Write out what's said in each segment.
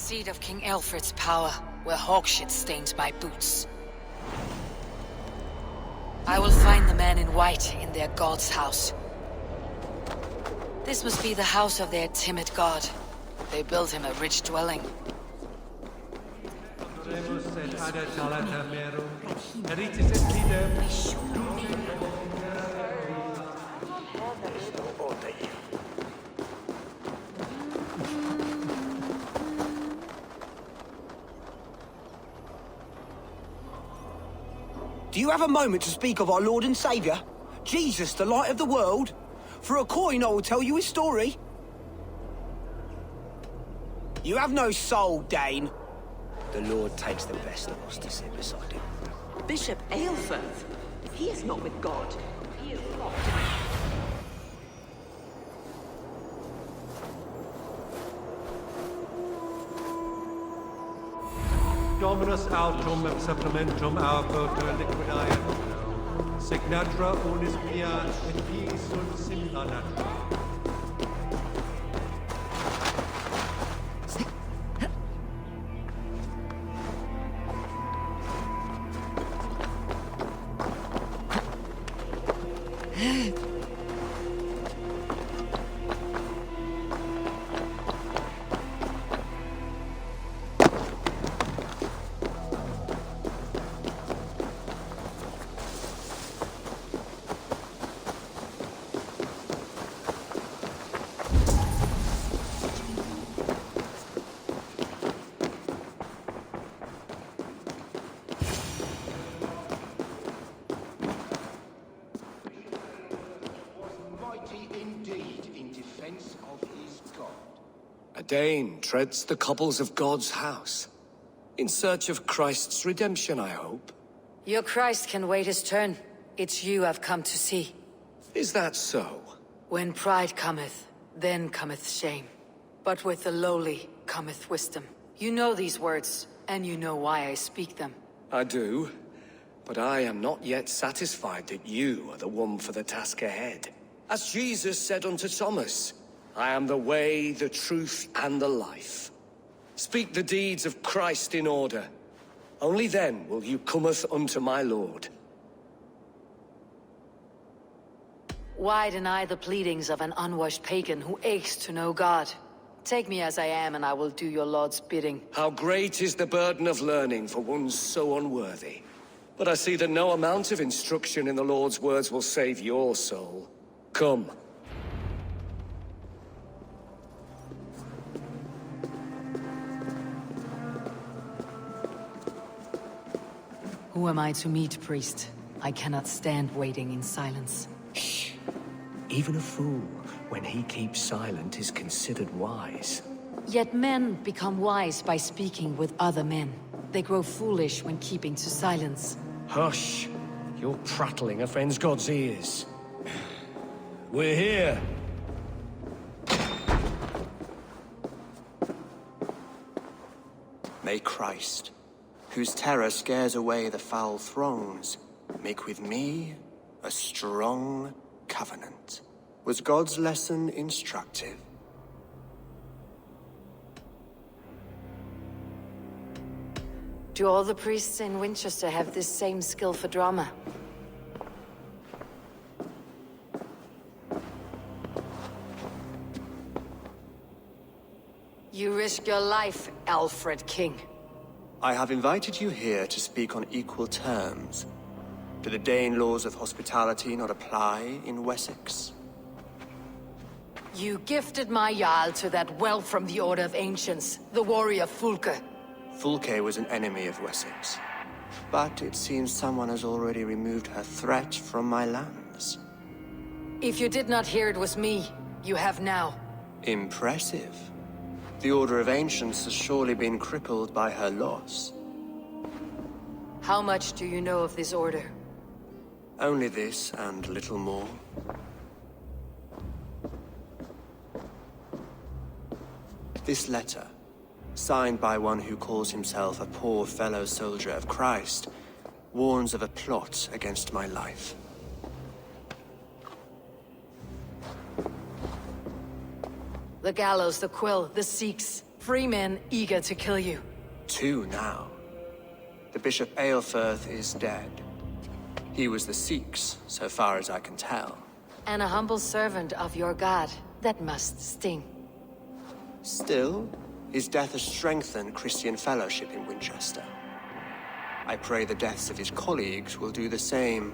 seat of King Alfred's power, where hawkshit stains my boots. I will find the man in white in their god's house. This must be the house of their timid god. They built him a rich dwelling. Do you have a moment to speak of our Lord and Saviour? Jesus, the light of the world? For a coin, I will tell you his story. You have no soul, Dane. The Lord takes the best of us to sit beside him. Bishop Aelfirth, he is not with God. He is locked in a... Dominus autum supplementum autem liquidae, signatra unis fiat et pis sunt simula natra. A Dane treads the cobbles of God's house. In search of Christ's redemption, I hope. Your Christ can wait his turn. It's you I've come to see. Is that so? When pride cometh, then cometh shame. But with the lowly cometh wisdom. You know these words, and you know why I speak them. I do, but I am not yet satisfied that you are the one for the task ahead. As Jesus said unto Thomas, I am the way, the truth, and the life. Speak the deeds of Christ in order. Only then will you cometh unto my Lord. Why deny the pleadings of an unwashed pagan who aches to know God? Take me as I am, and I will do your Lord's bidding. How great is the burden of learning for one so unworthy. But I see that no amount of instruction in the Lord's words will save your soul. Come. Who am I to meet, priest? I cannot stand waiting in silence. Shh. Even a fool, when he keeps silent, is considered wise. Yet men become wise by speaking with other men. They grow foolish when keeping to silence. Hush! Your prattling offends God's ears. We're here! May Christ, whose terror scares away the foul throngs, make with me a strong covenant. Was God's lesson instructive? Do all the priests in Winchester have this same skill for drama? You risk your life, Alfred King. I have invited you here to speak on equal terms. Do the Dane laws of hospitality not apply in Wessex? You gifted my Jarl to that whelp from the Order of Ancients, the warrior Fulke. Fulke was an enemy of Wessex. But it seems someone has already removed her threat from my lands. If you did not hear it was me, you have now. Impressive. The Order of Ancients has surely been crippled by her loss. How much do you know of this order? Only this and little more. This letter, signed by one who calls himself a poor fellow soldier of Christ, warns of a plot against my life. The gallows, the quill, the Sikhs. Free men eager to kill you. 2 now. The Bishop Aelfirth is dead. He was the Sikhs, so far as I can tell. And a humble servant of your god. That must sting. Still, his death has strengthened Christian fellowship in Winchester. I pray the deaths of his colleagues will do the same.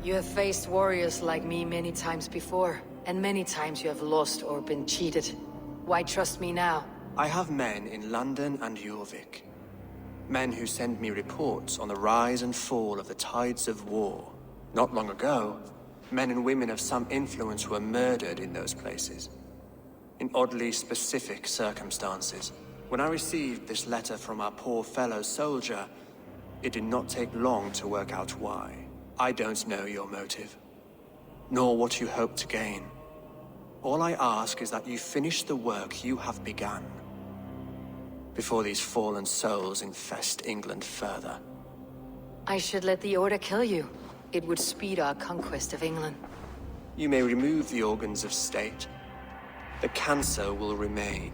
You have faced warriors like me many times before, and many times you have lost or been cheated. Why trust me now? I have men in London and Jorvik. Men who send me reports on the rise and fall of the tides of war. Not long ago, men and women of some influence were murdered in those places. In oddly specific circumstances. When I received this letter from our poor fellow soldier, it did not take long to work out why. I don't know your motive, nor what you hope to gain. All I ask is that you finish the work you have begun, before these fallen souls infest England further. I should let the Order kill you. It would speed our conquest of England. You may remove the organs of state. The cancer will remain.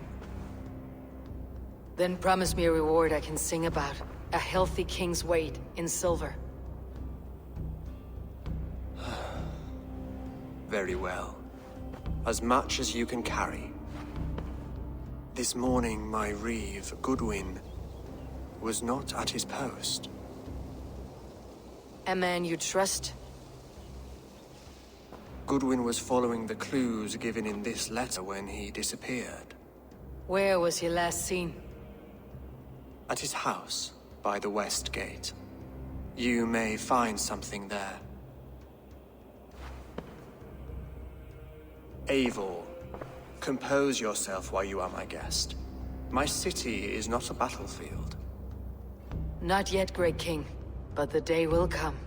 Then promise me a reward I can sing about. A healthy king's weight in silver. Very well. As much as you can carry. This morning, my reeve, Goodwin, was not at his post. A man you trust? Goodwin was following the clues given in this letter when he disappeared. Where was he last seen? At his house, by the West Gate. You may find something there. Eivor, compose yourself while you are my guest. My city is not a battlefield. Not yet, Great King, but the day will come.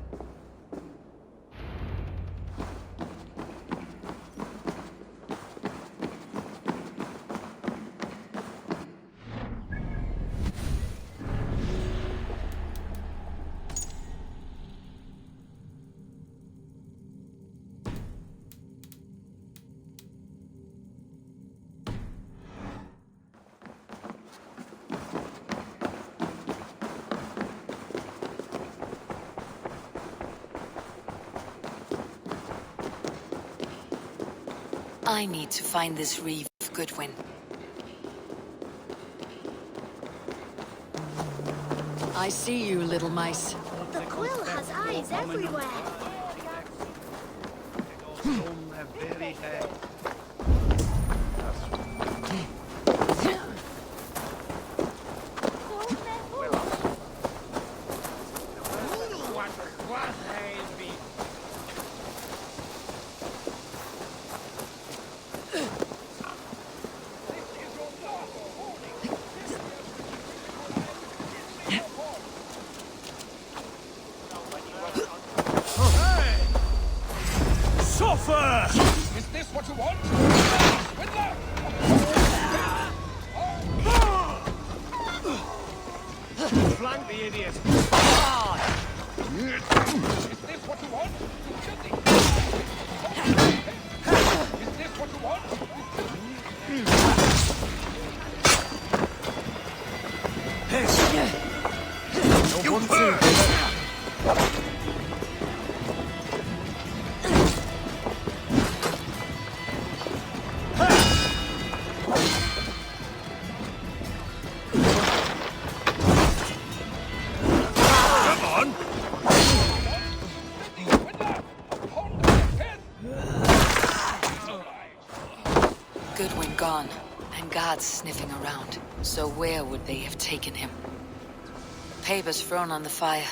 I need to find this reeve, Goodwin. I see you, little mice. The quill has eyes everywhere. Is this what you want? Swindler! Flank the idiot! Is this what you want? Is this what you want? No one to... Goodwin gone, and guards sniffing around. So where would they have taken him? Papers thrown on the fire.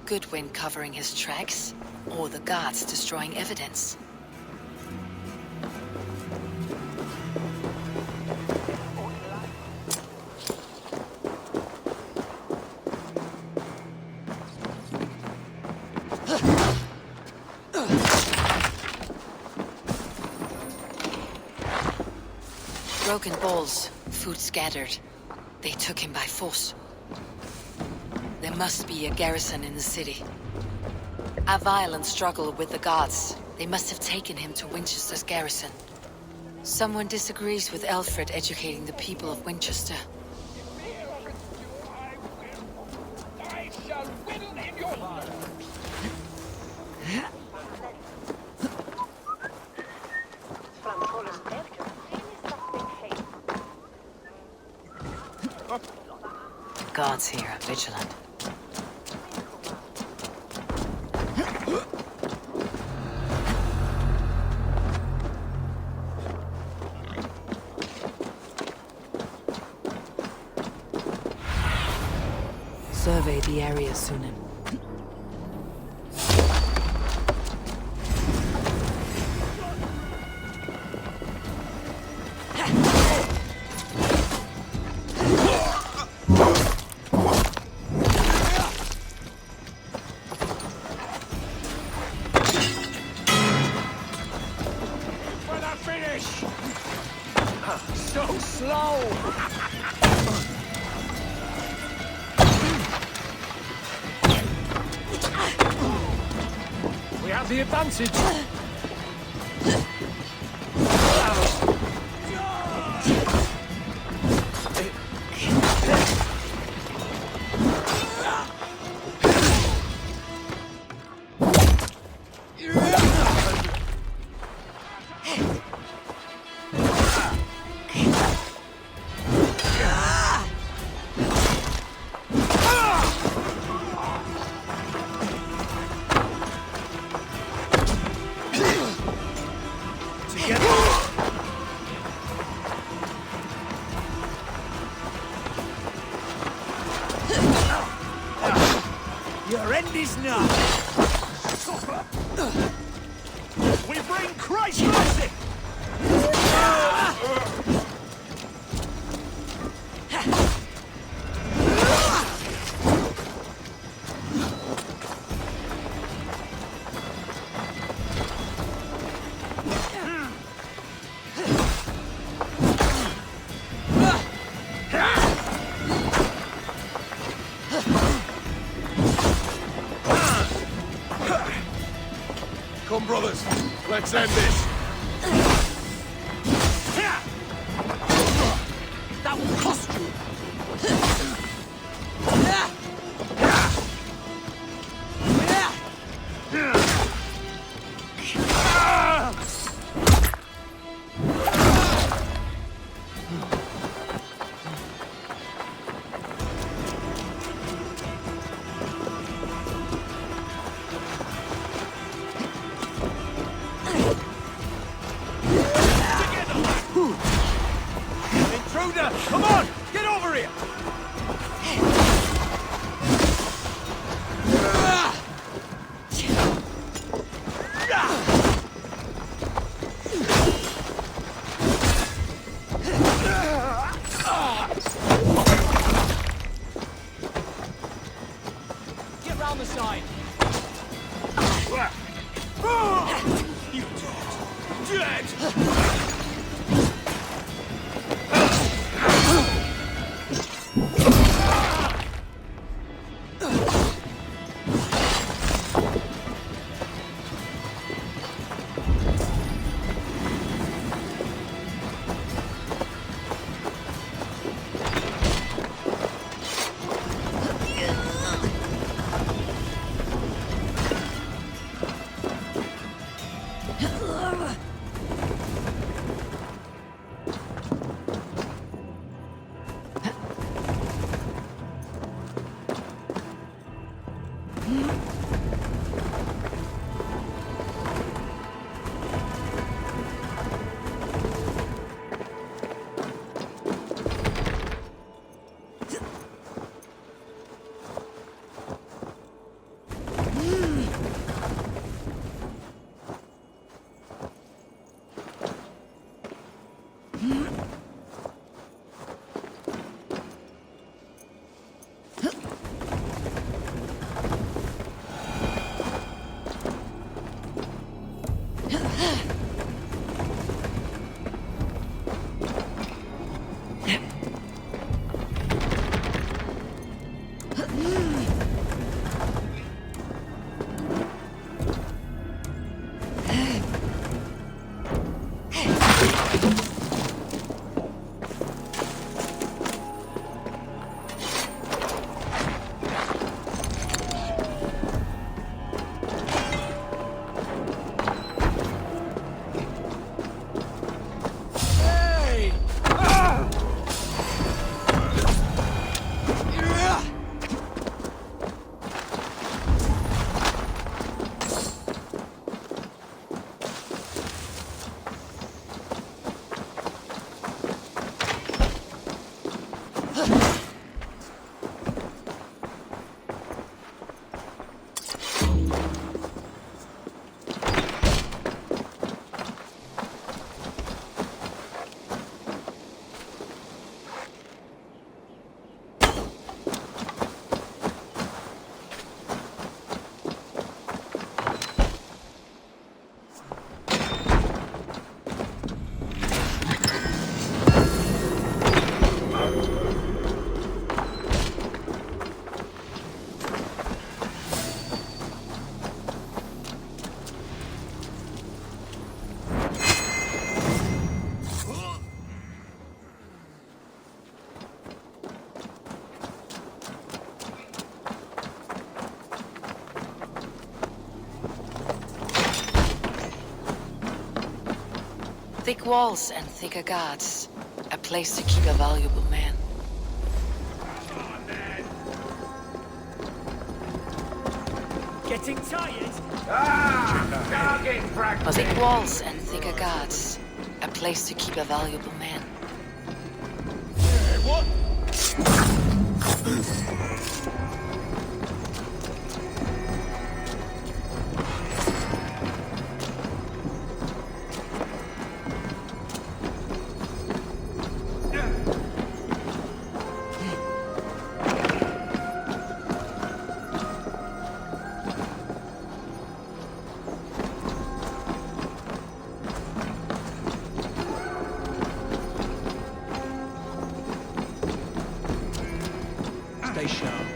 Goodwin covering his tracks? Or the guards destroying evidence? Broken bowls, food scattered. They took him by force. There must be a garrison in the city. A violent struggle with the guards. They must have taken him to Winchester's garrison. Someone disagrees with Alfred educating the people of Winchester. I shall whittle in your heart. The guards here are vigilant. Survey the area, Sunan. For the finish! So slow! We have the advantage. Your end is nigh. We bring Christ mercy! Come, brothers. Let's end this. That will cost you. Intruder! Come on! Get over here! Get round the side! You dead! Dead! Thick walls and thicker guards. A place to keep a valuable man. Getting tired? Thick walls and thicker guards. A place to keep a valuable man. What? Stay sharp.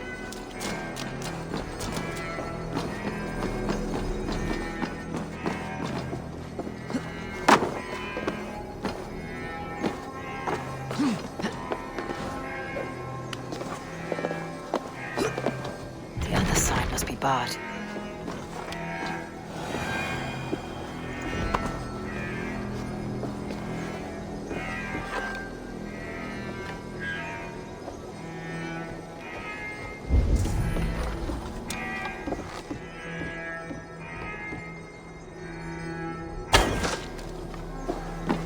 The other side must be barred.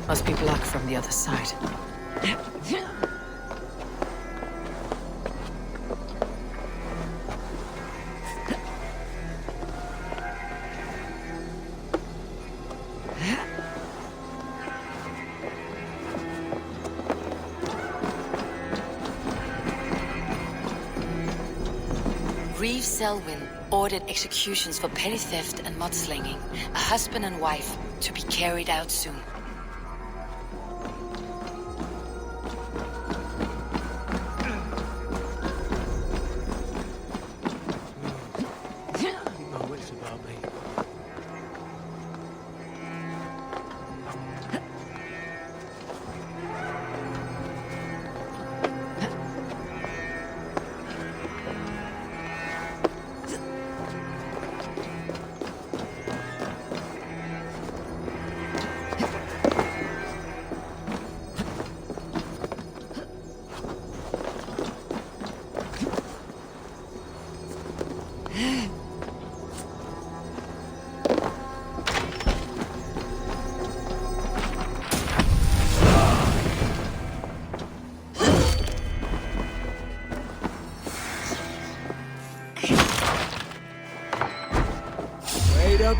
Must be blocked from the other side. Reeve Selwyn ordered executions for petty theft and mudslinging, a husband and wife, to be carried out soon. My wits about me. Wait up.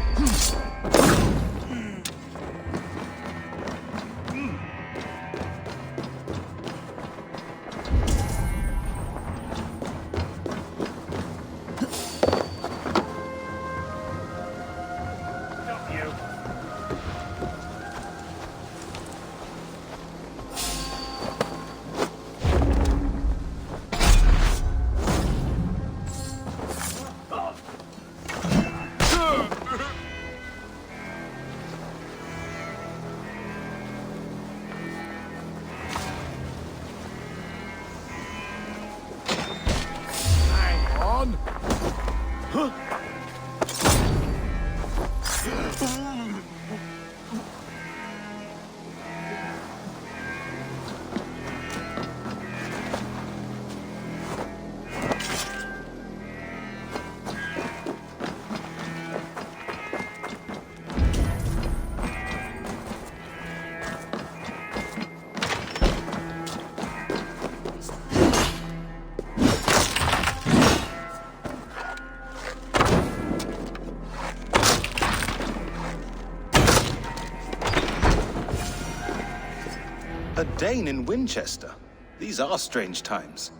Hang on. A Dane in Winchester. These are strange times.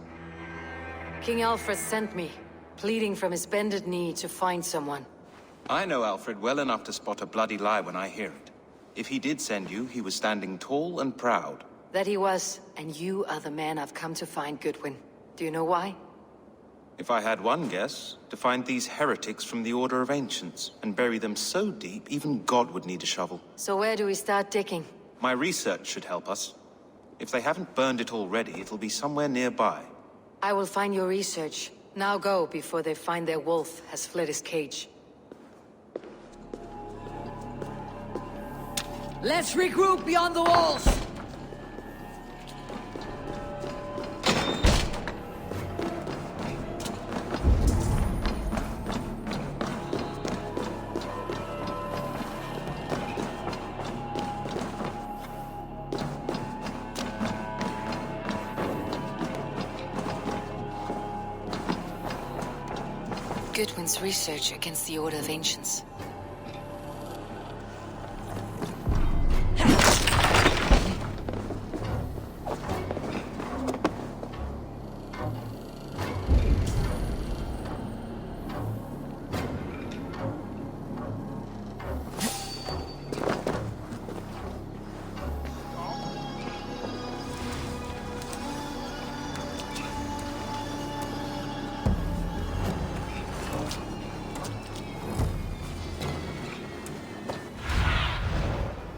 King Alfred sent me, pleading from his bended knee to find someone. I know Alfred well enough to spot a bloody lie when I hear it. If he did send you, he was standing tall and proud. That he was, and you are the man I've come to find, Goodwin. Do you know why? If I had one guess, to find these heretics from the Order of Ancients, and bury them so deep, even God would need a shovel. So where do we start digging? My research should help us. If they haven't burned it already, it'll be somewhere nearby. I will find your research. Now go, before they find their wolf has fled his cage. Let's regroup beyond the walls! Goodwin's research against the Order of Ancients.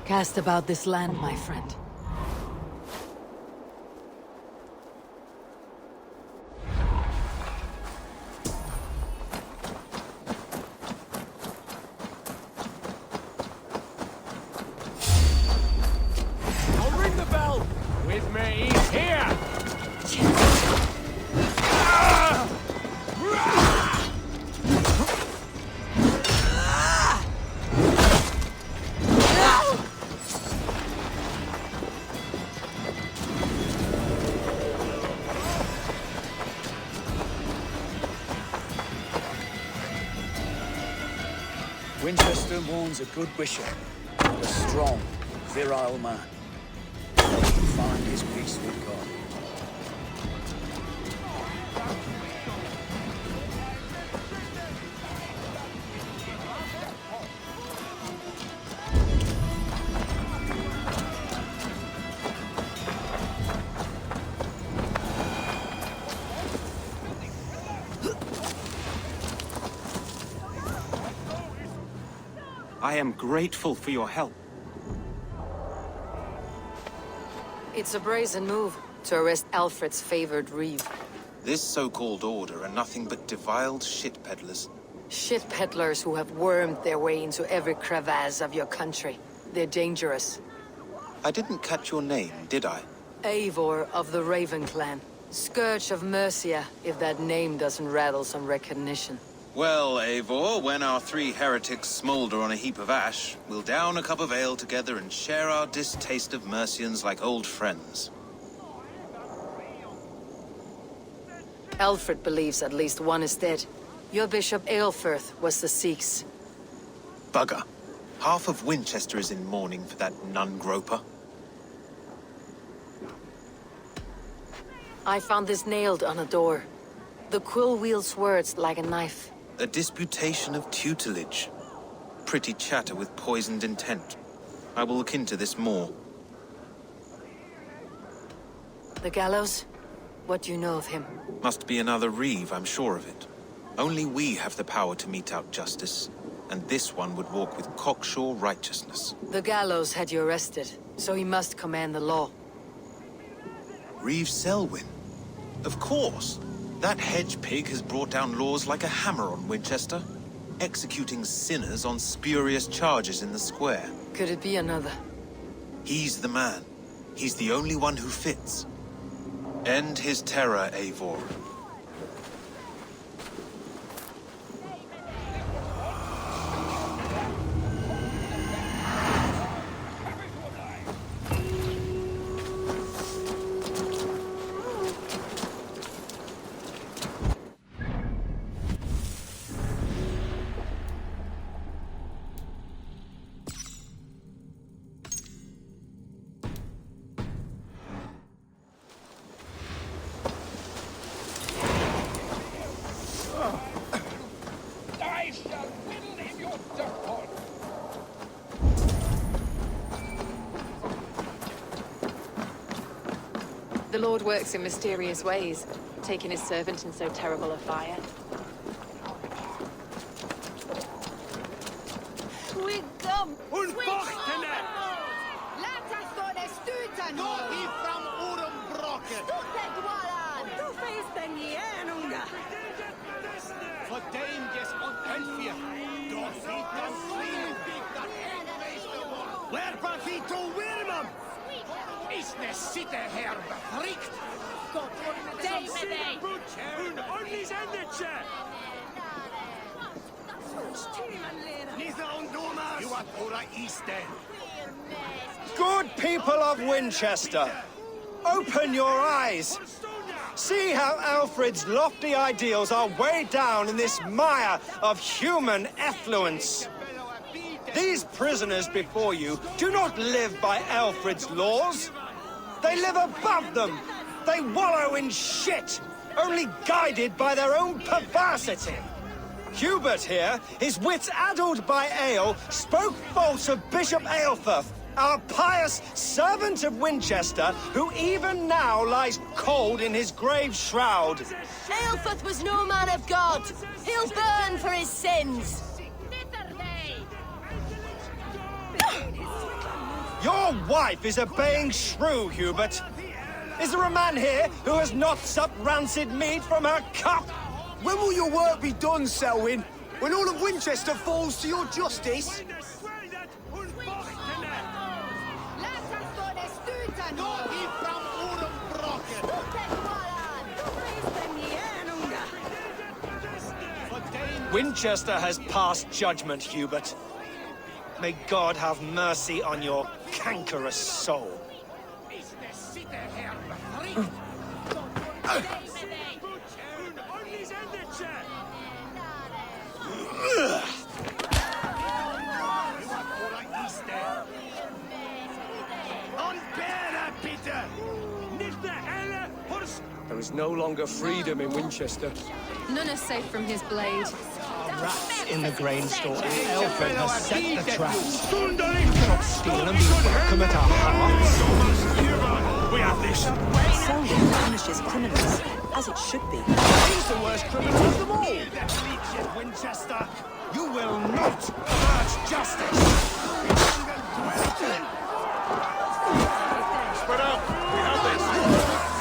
Cast about this land, my friend. I'll ring the bell! With me, here! Winchester mourns a good bishop, and a strong, virile man. He will find his peace with God. I am grateful for your help. It's a brazen move to arrest Alfred's favored reeve. This so-called order are nothing but defiled shit peddlers. Shit peddlers who have wormed their way into every crevasse of your country. They're dangerous. I didn't catch your name, did I? Eivor of the Raven Clan. Scourge of Mercia, if that name doesn't rattle some recognition. Well, Eivor, when our three heretics smolder on a heap of ash, we'll down a cup of ale together and share our distaste of Mercians like old friends. Alfred believes at least one is dead. Your Bishop Aelfirth was the Sikhs. Bugger. Half of Winchester is in mourning for that nun-groper. I found this nailed on a door. The quill wields words like a knife. A disputation of tutelage. Pretty chatter with poisoned intent. I will look into this more. The gallows? What do you know of him? Must be another reeve, I'm sure of it. Only we have the power to mete out justice, and this one would walk with cocksure righteousness. The gallows had you arrested, so he must command the law. Reeve Selwyn? Of course! That hedge pig has brought down laws like a hammer on Winchester, executing sinners on spurious charges in the square. Could it be another? He's the man. He's the only one who fits. End his terror, Eivor. I shall whittle in your dirt pot! The Lord works in mysterious ways, taking his servant in so terrible a fire. We come! Unbochtene! Laat us door de stuurten! Door hier from Urenbrocken! Stuurten Du feest den Jänunga! Verdeemjes und Elfje! Door ziet dan vrienden dik dat Where brought Ist ne Sitte her befrickt? Good people of Winchester, open your eyes. See how Alfred's lofty ideals are weighed down in this mire of human effluence. These prisoners before you do not live by Alfred's laws. They live above them. They wallow in shit, only guided by their own perversity. Hubert here, his wits addled by ale, spoke false of Bishop Aelfirth, our pious servant of Winchester, who even now lies cold in his grave shroud. Aelfirth was no man of God. He'll burn for his sins. Your wife is a baying shrew, Hubert. Is there a man here who has not supped rancid meat from her cup? When will your work be done, Selwyn? When all of Winchester falls to your justice? Winchester has passed judgment, Hubert. May God have mercy on your cankerous soul. There is no longer freedom in Winchester. None are safe from his blade. Rats in the grain store. Alfred has set the traps. You cannot steal and be welcome at our hearts. We have this. Selwyn punishes criminals, as it should be. He's the worst criminal of them all. Winchester, you will not avert justice. Spread out. We have this.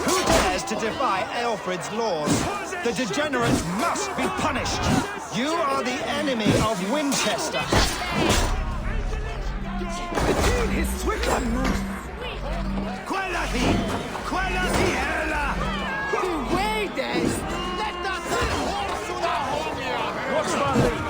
Who dares to defy Alfred's laws? The degenerates must be punished. You are the enemy of Winchester. What's my lead?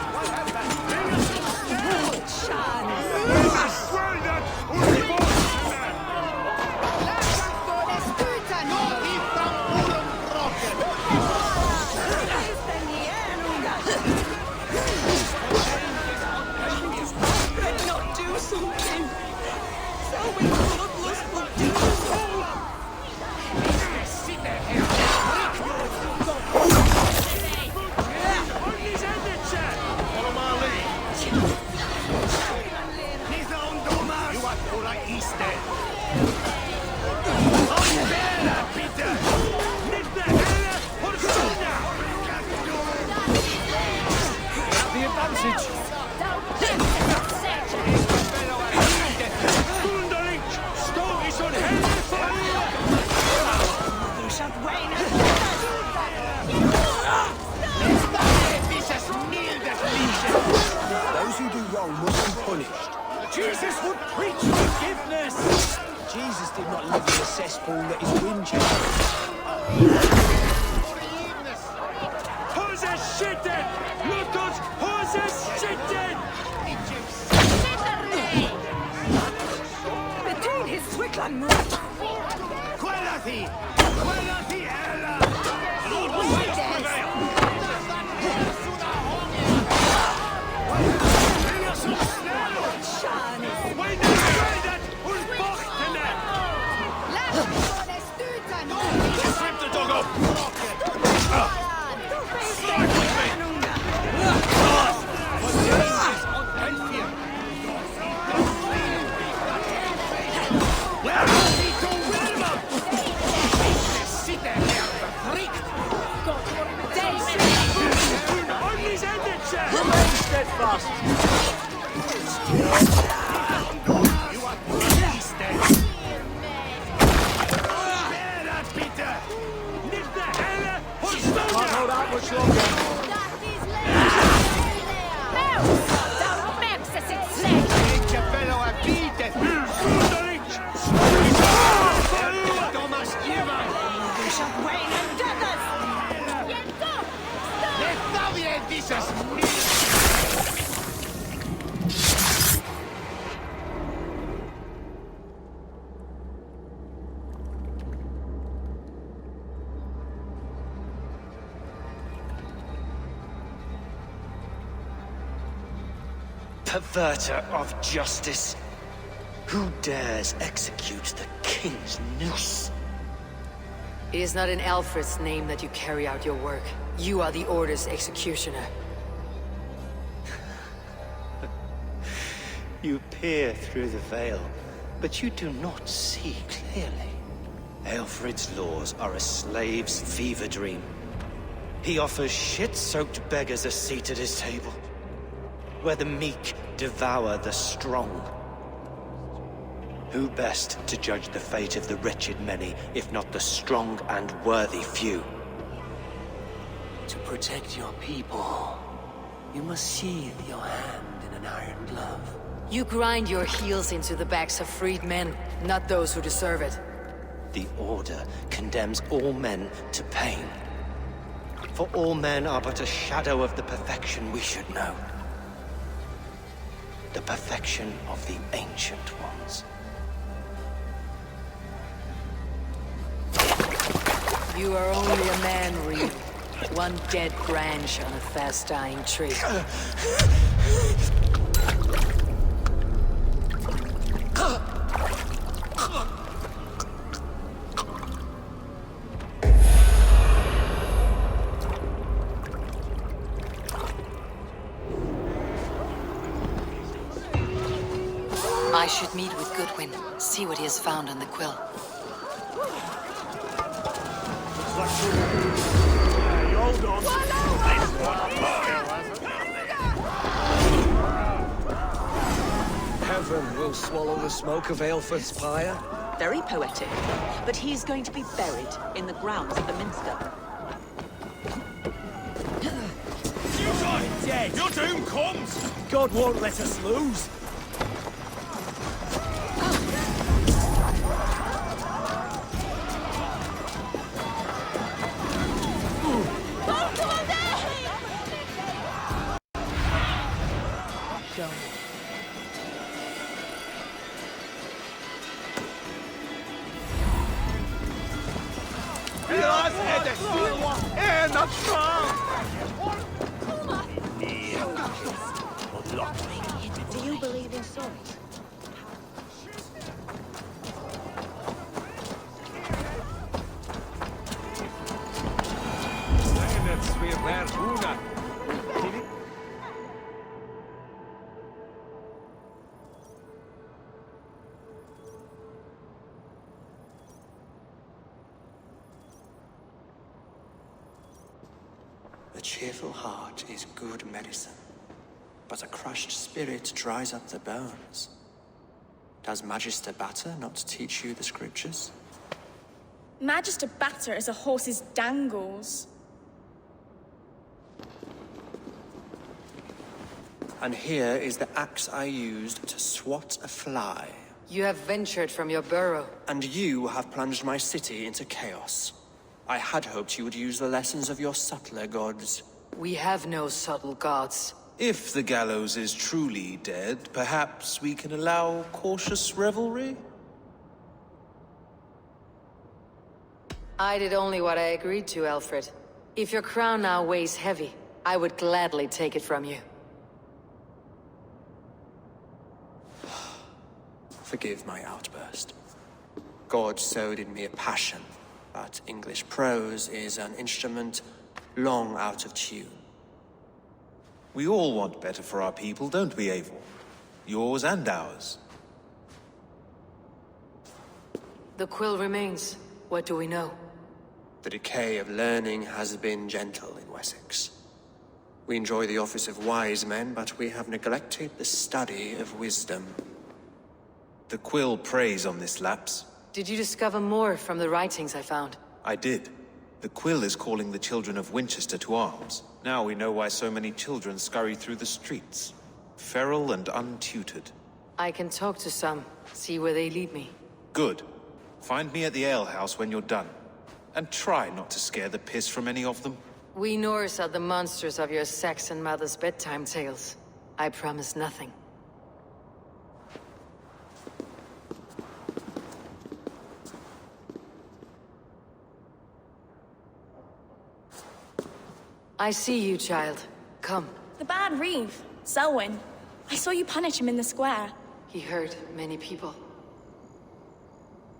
Those who do wrong must be punished. Jesus would preach forgiveness. Jesus did not live in a cesspool that is Winchester. Hose shitten! Lutos, hose shitten! Between his Swickland moves. Quellati! Quellati ella! Strip the dog off. Remain steadfast. Can't hold out much longer. Che bello a vite! perverter of justice. Who dares execute the king's noose? It is not in Alfred's name that you carry out your work. You are the Order's executioner. You peer through the veil, but you do not see clearly. Alfred's laws are a slave's fever dream. He offers shit-soaked beggars a seat at his table, where the meek devour the strong. Who best to judge the fate of the wretched many, if not the strong and worthy few? To protect your people, you must sheathe your hand in an iron glove. You grind your heels into the backs of freed men, not those who deserve it. The Order condemns all men to pain. For all men are but a shadow of the perfection we should know. The perfection of the Ancient Ones. You are only a man, Reed. One dead branch on a fast-dying tree. I should meet with Goodwin, see what he has found on the quill. Heaven will swallow the smoke of Aelfred's pyre. Very poetic. But he's going to be buried in the grounds of the Minster. You die dead! Your doom comes! God won't let us lose! Do you believe in swords? A cheerful heart is good medicine, but a crushed spirit dries up the bones. Does Magister Batter not teach you the scriptures? Magister Batter is a horse's dangles. And here is the axe I used to swat a fly. You have ventured from your burrow. And you have plunged my city into chaos. I had hoped you would use the lessons of your subtler gods. We have no subtle gods. If the gallows is truly dead, perhaps we can allow cautious revelry? I did only what I agreed to, Alfred. If your crown now weighs heavy, I would gladly take it from you. Forgive my outburst. God sowed in me a passion, but English prose is an instrument long out of tune. We all want better for our people, don't we, Eivor? Yours and ours. The quill remains. What do we know? The decay of learning has been gentle in Wessex. We enjoy the office of wise men, but we have neglected the study of wisdom. The quill preys on this lapse. Did you discover more from the writings I found? I did. The quill is calling the children of Winchester to arms. Now we know why so many children scurry through the streets. Feral and untutored. I can talk to some, see where they lead me. Good. Find me at the alehouse when you're done. And try not to scare the piss from any of them. We Norse are the monsters of your Saxon mother's bedtime tales. I promise nothing. I see you, child. Come. The Bad Reeve, Selwyn. I saw you punish him in the square. He hurt many people.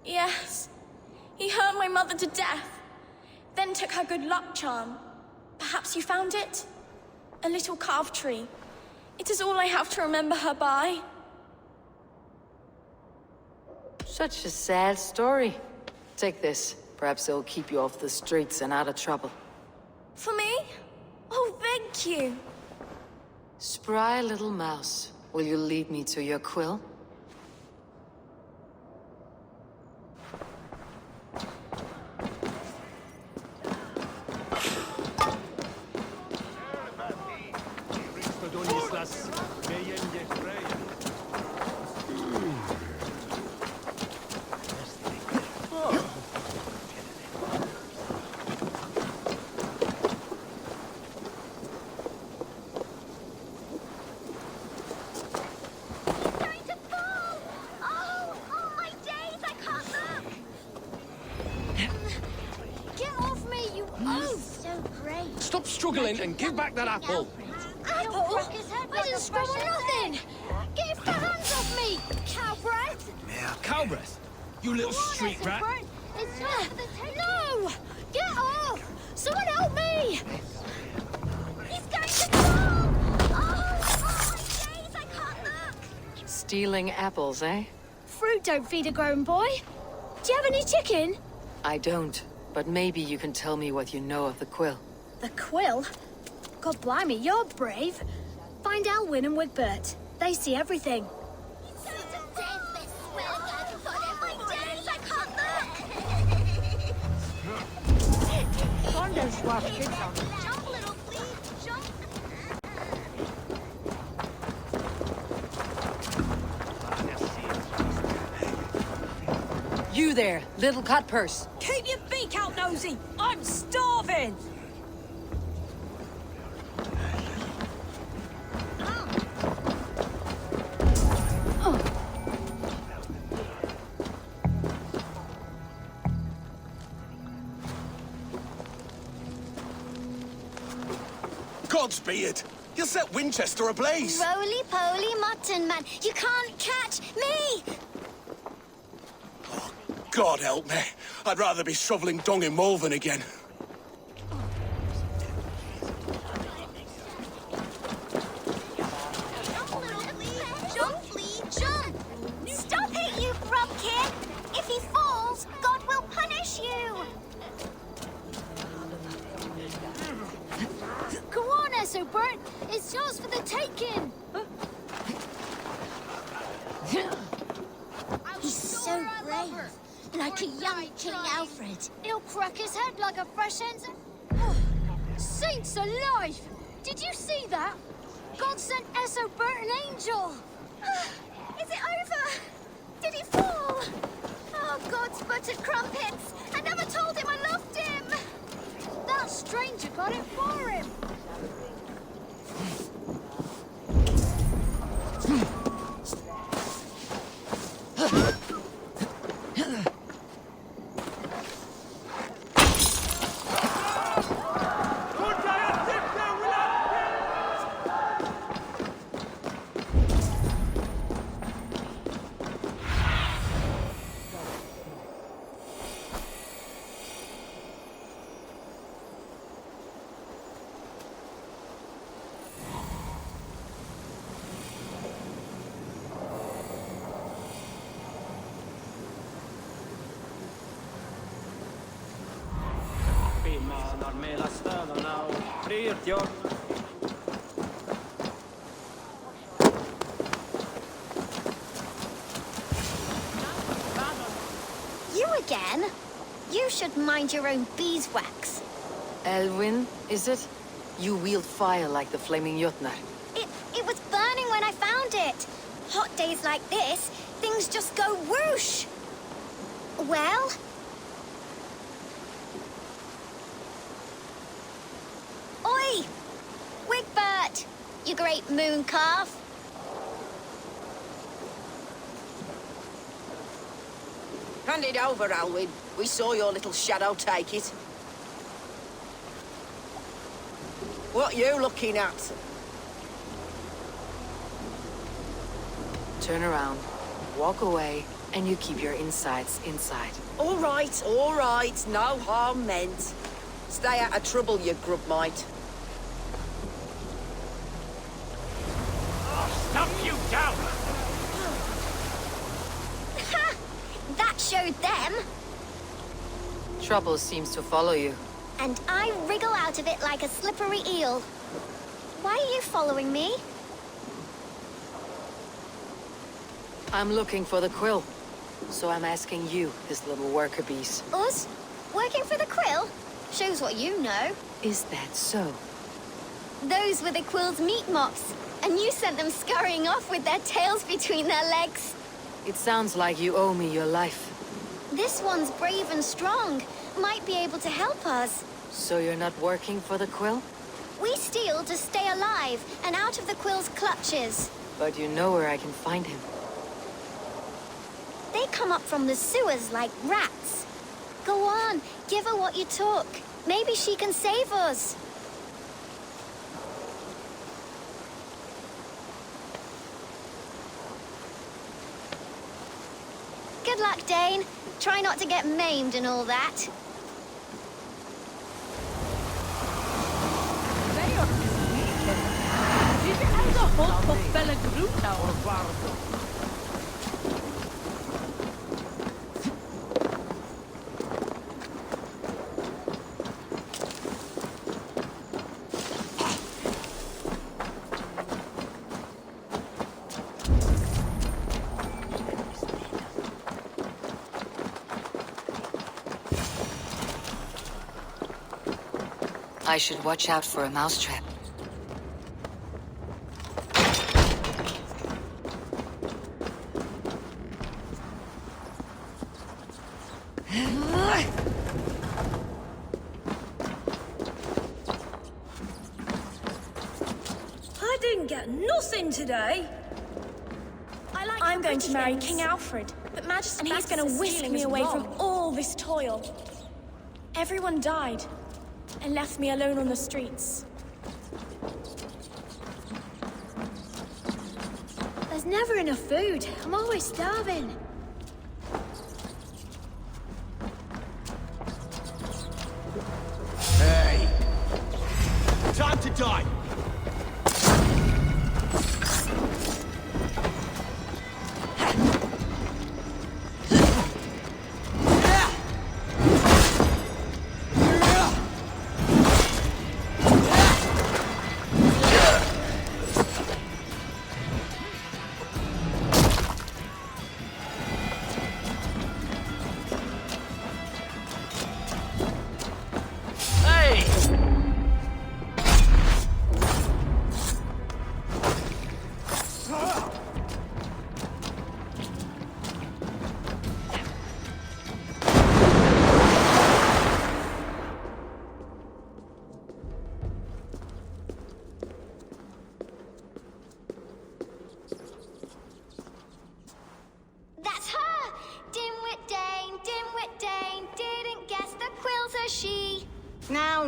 Yes. He hurt my mother to death. Then took her good luck charm. Perhaps you found it? A little carved tree. It is all I have to remember her by. Such a sad story. Take this. Perhaps it'll keep you off the streets and out of trouble. For me? Oh, thank you. Spry little mouse. Will you lead me to your quill? Stop struggling and give back that apple. Apple? I didn't scrabble nothing! Get your hands off me, cow breath! Cow breath? You little street rat. No! Get off! Someone help me! He's going to fall! Oh my days, I can't look! Stealing apples, eh? Fruit don't feed a grown boy. Do you have any chicken? I don't, but maybe you can tell me what you know of the quill. The quill? God blimey, you're brave. Find Elwyn and Wigbert. They see everything. You there, little cut purse. Keep your beak out, Nosy! I'm starving! Godspeed! You'll set Winchester ablaze! Roly-poly mutton man, you can't catch me! Oh, God help me. I'd rather be shoveling dung in Malvern again. Jump, jump! Stop it, you grub kid! If he falls, God will punish you! Go on, Essobert! It's yours for the taking! He's so brave, like a young King Alfred. He'll crack his head like a fresh hen's... Saints alive! Did you see that? God sent Essobert an angel! Is it over? Did he fall? Oh, God's buttered crumpets! I never told him I loved him! That stranger got it for him! You again? You should mind your own beeswax. Elwyn, is it? You wield fire like the flaming Jotnar. It was burning when I found it. Hot days like this, things just go whoosh. Well? Oi! Wigbert! You great moon calf. Hand it over, Alwyn. We saw your little shadow take it. What you looking at? turn around, walk away, and you keep your insides inside. All right, no harm meant. Stay out of trouble, you grub mite. I'll stump you down! Ha! That showed them. Trouble seems to follow you. And I wriggle out of it like a slippery eel. Why are you following me? I'm looking for the quill. So I'm asking you, his little worker bees. Us? Working for the quill? Shows what you know. Is that so? Those were the quill's meat mops, and you sent them scurrying off with their tails between their legs. It sounds like you owe me your life. This one's brave and strong. Might be able to help us. So you're not working for the quill? We steal to stay alive and out of the quill's clutches. But you know where I can find him. They come up from the sewers like rats. Go on, give her what you took. Maybe she can save us. Good luck, Dane. Try not to get maimed and all that. I should watch out for a mousetrap. I didn't get nothing today. I'm going to marry King Alfred, and he's going to whisk me away from all this toil. Everyone died, and left me alone on the streets. There's never enough food. I'm always starving. Hey! Time to die!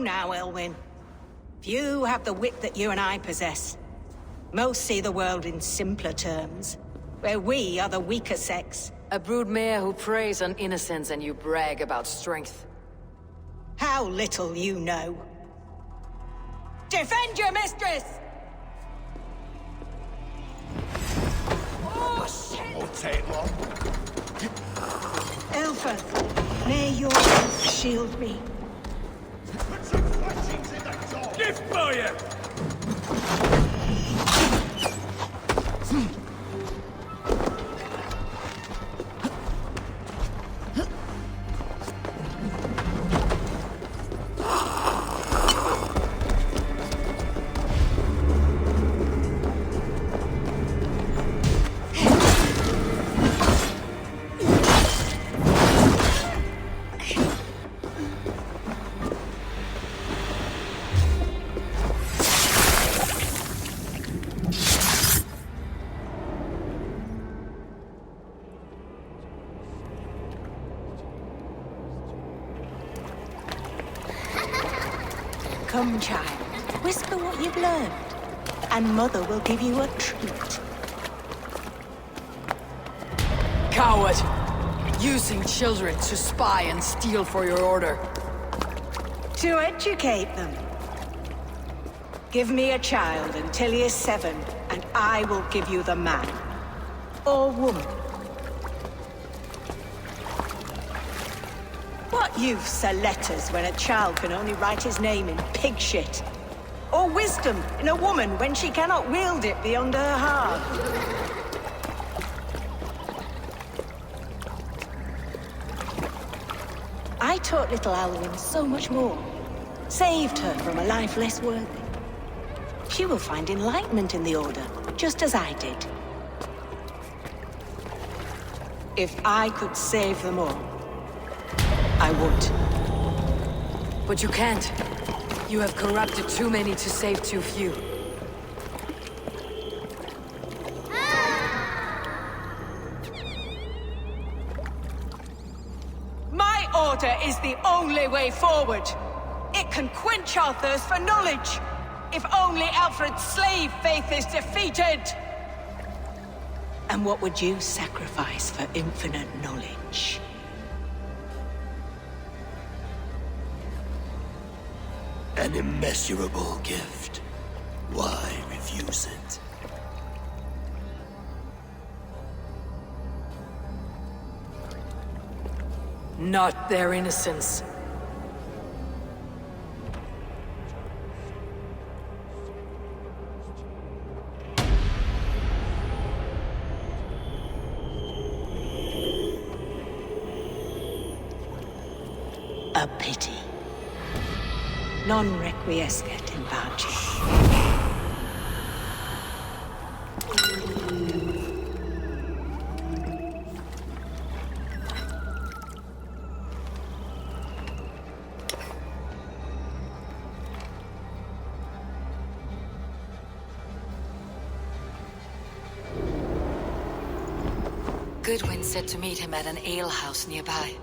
Now, Elwyn. Few have the wit that you and I possess. Most see the world in simpler terms, where we are the weaker sex. A broodmare who preys on innocence and you brag about strength. How little you know. Defend your mistress! Oh, shit! Won't take long. Elfa, may your help shield me. Put some flashings in that door! Give fire! Come, child. Whisper what you've learned, and Mother will give you a treat. Coward! Using children to spy and steal for your order. To educate them. Give me a child until he is 7, and I will give you the man. Or woman. What use are letters when a child can only write his name in pig shit? Or wisdom in a woman when she cannot wield it beyond her heart? I taught little Alwyn so much more. Saved her from a life less worthy. She will find enlightenment in the Order, just as I did. If I could save them all, I would. But you can't. You have corrupted too many to save too few. My order is the only way forward. It can quench our thirst for knowledge. If only Alfred's slave faith is defeated. And what would you sacrifice for infinite knowledge? An immeasurable gift. Why refuse it? Not their innocence. A pity. Non requiescat in pace. Goodwin said to meet him at an alehouse nearby.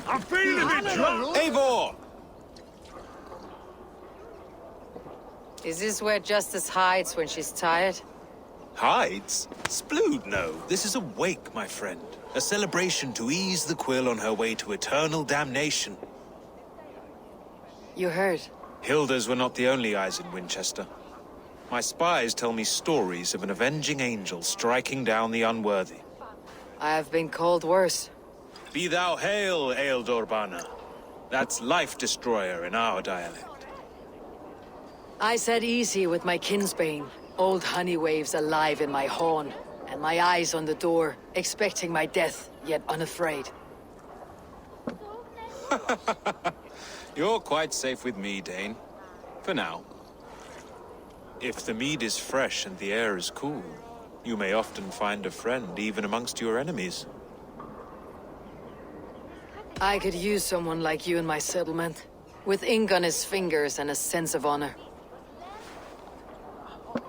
I'm feeling a bit drunk. Eivor! Is this where Justice hides when she's tired? Hides? Splood, no. This is a wake, my friend. A celebration to ease the quill on her way to eternal damnation. You heard. Hilda's were not the only eyes in Winchester. My spies tell me stories of an avenging angel striking down the unworthy. I have been called worse. Be thou hail, Eildorbana. That's Life Destroyer in our dialect. I said easy with my kinsbane. Old honey waves alive in my horn, and my eyes on the door, expecting my death, yet unafraid. You're quite safe with me, Dane. For now. If the mead is fresh and the air is cool, you may often find a friend even amongst your enemies. I could use someone like you in my settlement, with ink on his fingers and a sense of honor.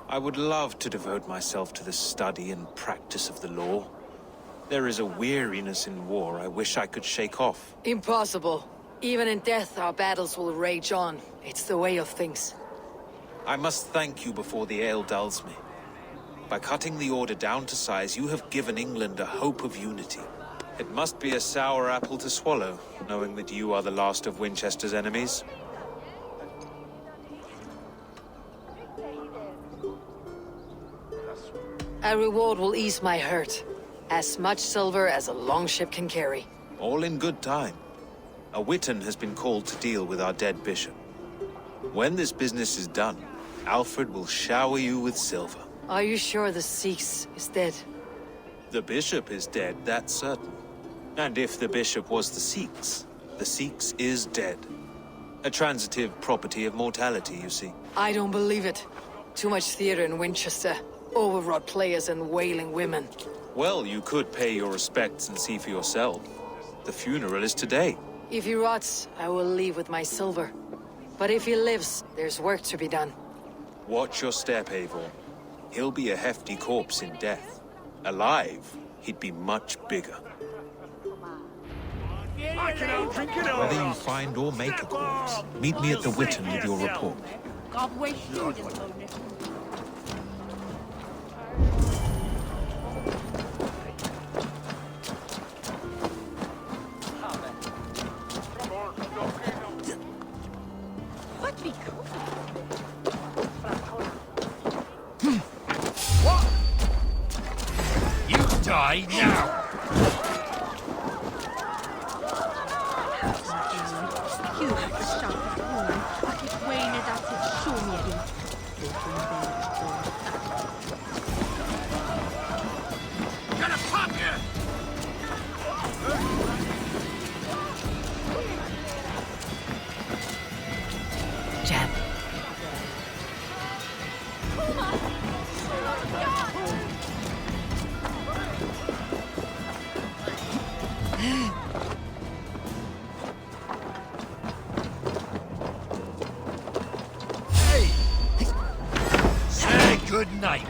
I would love to devote myself to the study and practice of the law. There is a weariness in war I wish I could shake off. Impossible. Even in death, our battles will rage on. It's the way of things. I must thank you before the ale dulls me. By cutting the order down to size, you have given England a hope of unity. It must be a sour apple to swallow, knowing that you are the last of Winchester's enemies. A reward will ease my hurt. As much silver as a longship can carry. All in good time. A witan has been called to deal with our dead bishop. When this business is done, Alfred will shower you with silver. Are you sure the Sikhs is dead? The bishop is dead, that's certain. And if the bishop was the Sikhs is dead. A transitive property of mortality, you see. I don't believe it. Too much theater in Winchester. Overwrought players and wailing women. Well, you could pay your respects and see for yourself. The funeral is today. If he rots, I will leave with my silver. But if he lives, there's work to be done. Watch your step, Eivor. He'll be a hefty corpse in death. Alive, he'd be much bigger. Whether you find or make a corpse, meet me at the Witten with your report. What? You die now! Gonna pop you! Jab. Hey! Say good night.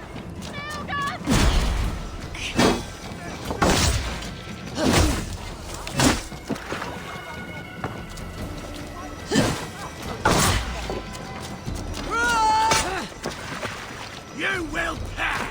You will pass!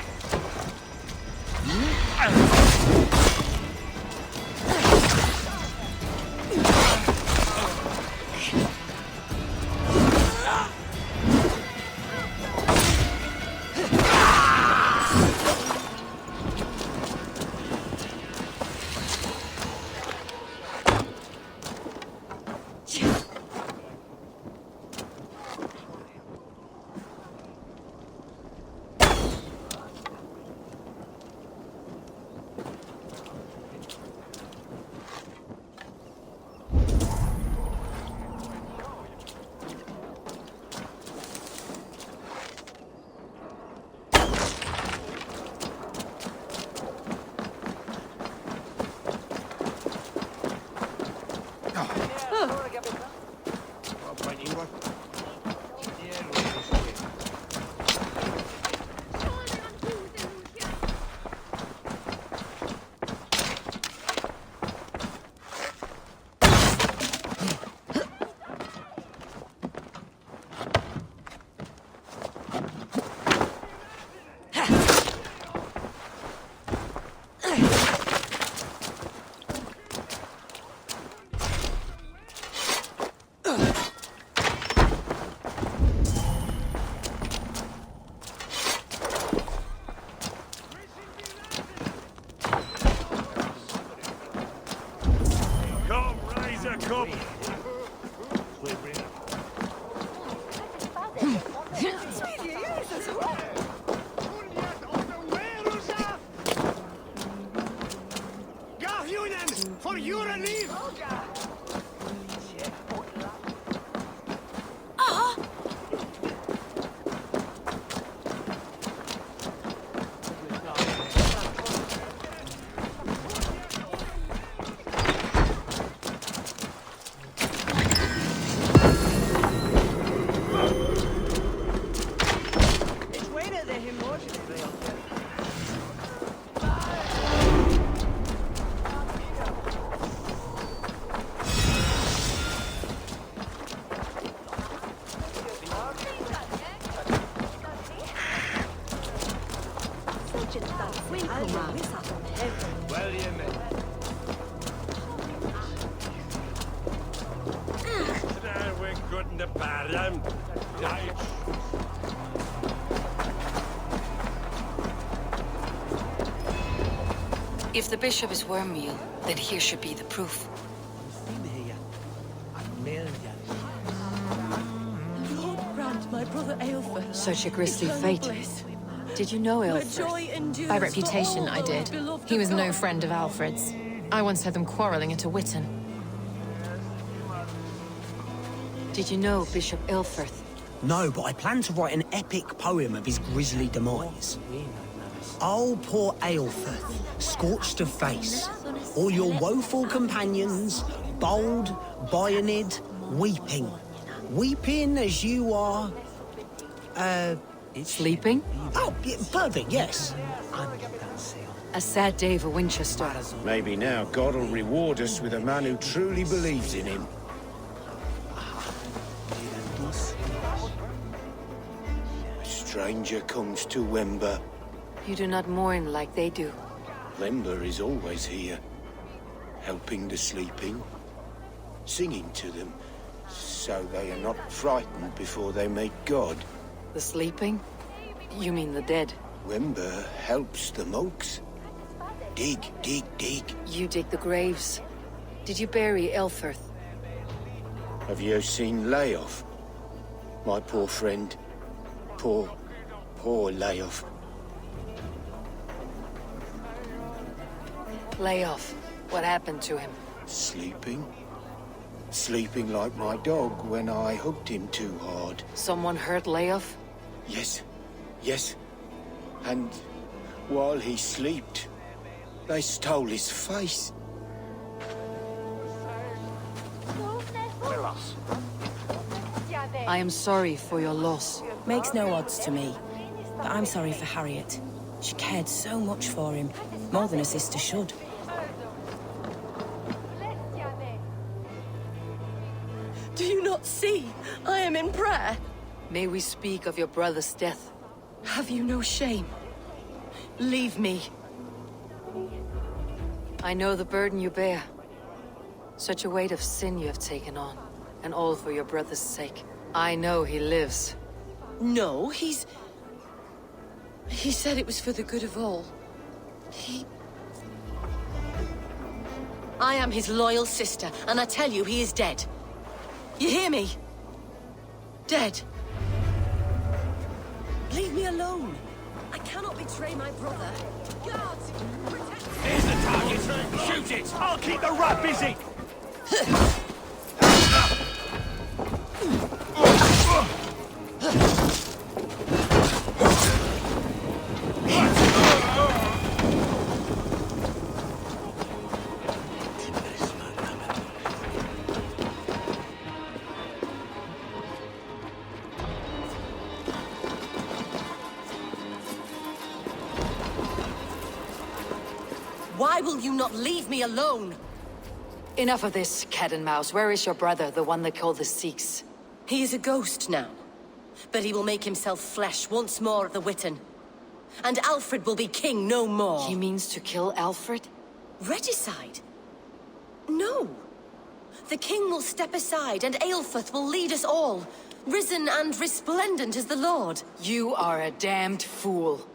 For your relief! If the bishop is wormmeal, then here should be the proof. Lord grant my brother Aelfred Such a grisly eternal fate. bliss. Did you know My Aelfred? joy endures By for reputation, all I our did. beloved He was no God. friend of Alfred's. I once heard them quarreling at a Witten. Did you know Bishop Ilfrith? No, but I plan to write an epic poem of his grisly demise. Oh, poor Aelfrith, scorched of face. All your woeful companions, bold, Bionid, weeping. weeping as you are... Sleeping? Oh, yeah, perfect, yes. A sad day for Winchester. Maybe now God will reward us with a man who truly believes in him. A stranger comes to Wember. You do not mourn like they do. Wember is always here, helping the sleeping, singing to them, so they are not frightened before they meet God. The sleeping? You mean the dead? Wember helps the monks. Dig, dig, dig. You dig the graves. Did you bury Elfirth? Have you seen Layoff? My poor friend. Poor Layoff. Lay off. What happened to him? Sleeping? Sleeping like my dog when I hugged him too hard. Someone hurt Layoff? Yes. Yes. And while he slept, they stole his face. I am sorry for your loss. Makes no odds to me. But I'm sorry for Harriet. She cared so much for him. More than a sister should. Do you not see? I am in prayer. May we speak of your brother's death? Have you no shame? Leave me. I know the burden you bear. Such a weight of sin you have taken on. And all for your brother's sake. I know he lives. No, He said it was for the good of all. I am his loyal sister, and I tell you, he is dead. You hear me? Dead. Leave me alone. I cannot betray my brother. Guards, protect me. Here's the target. Shoot it. I'll keep the rat busy. Why will you not leave me alone? Enough of this, cat and mouse. Where is your brother, the one they call the Sikhs? He is a ghost now. But he will make himself flesh once more at the Witten. And Alfred will be king no more. He means to kill Alfred? Regicide? No. The king will step aside and Aelfirth will lead us all. Risen and resplendent as the Lord. You are a damned fool.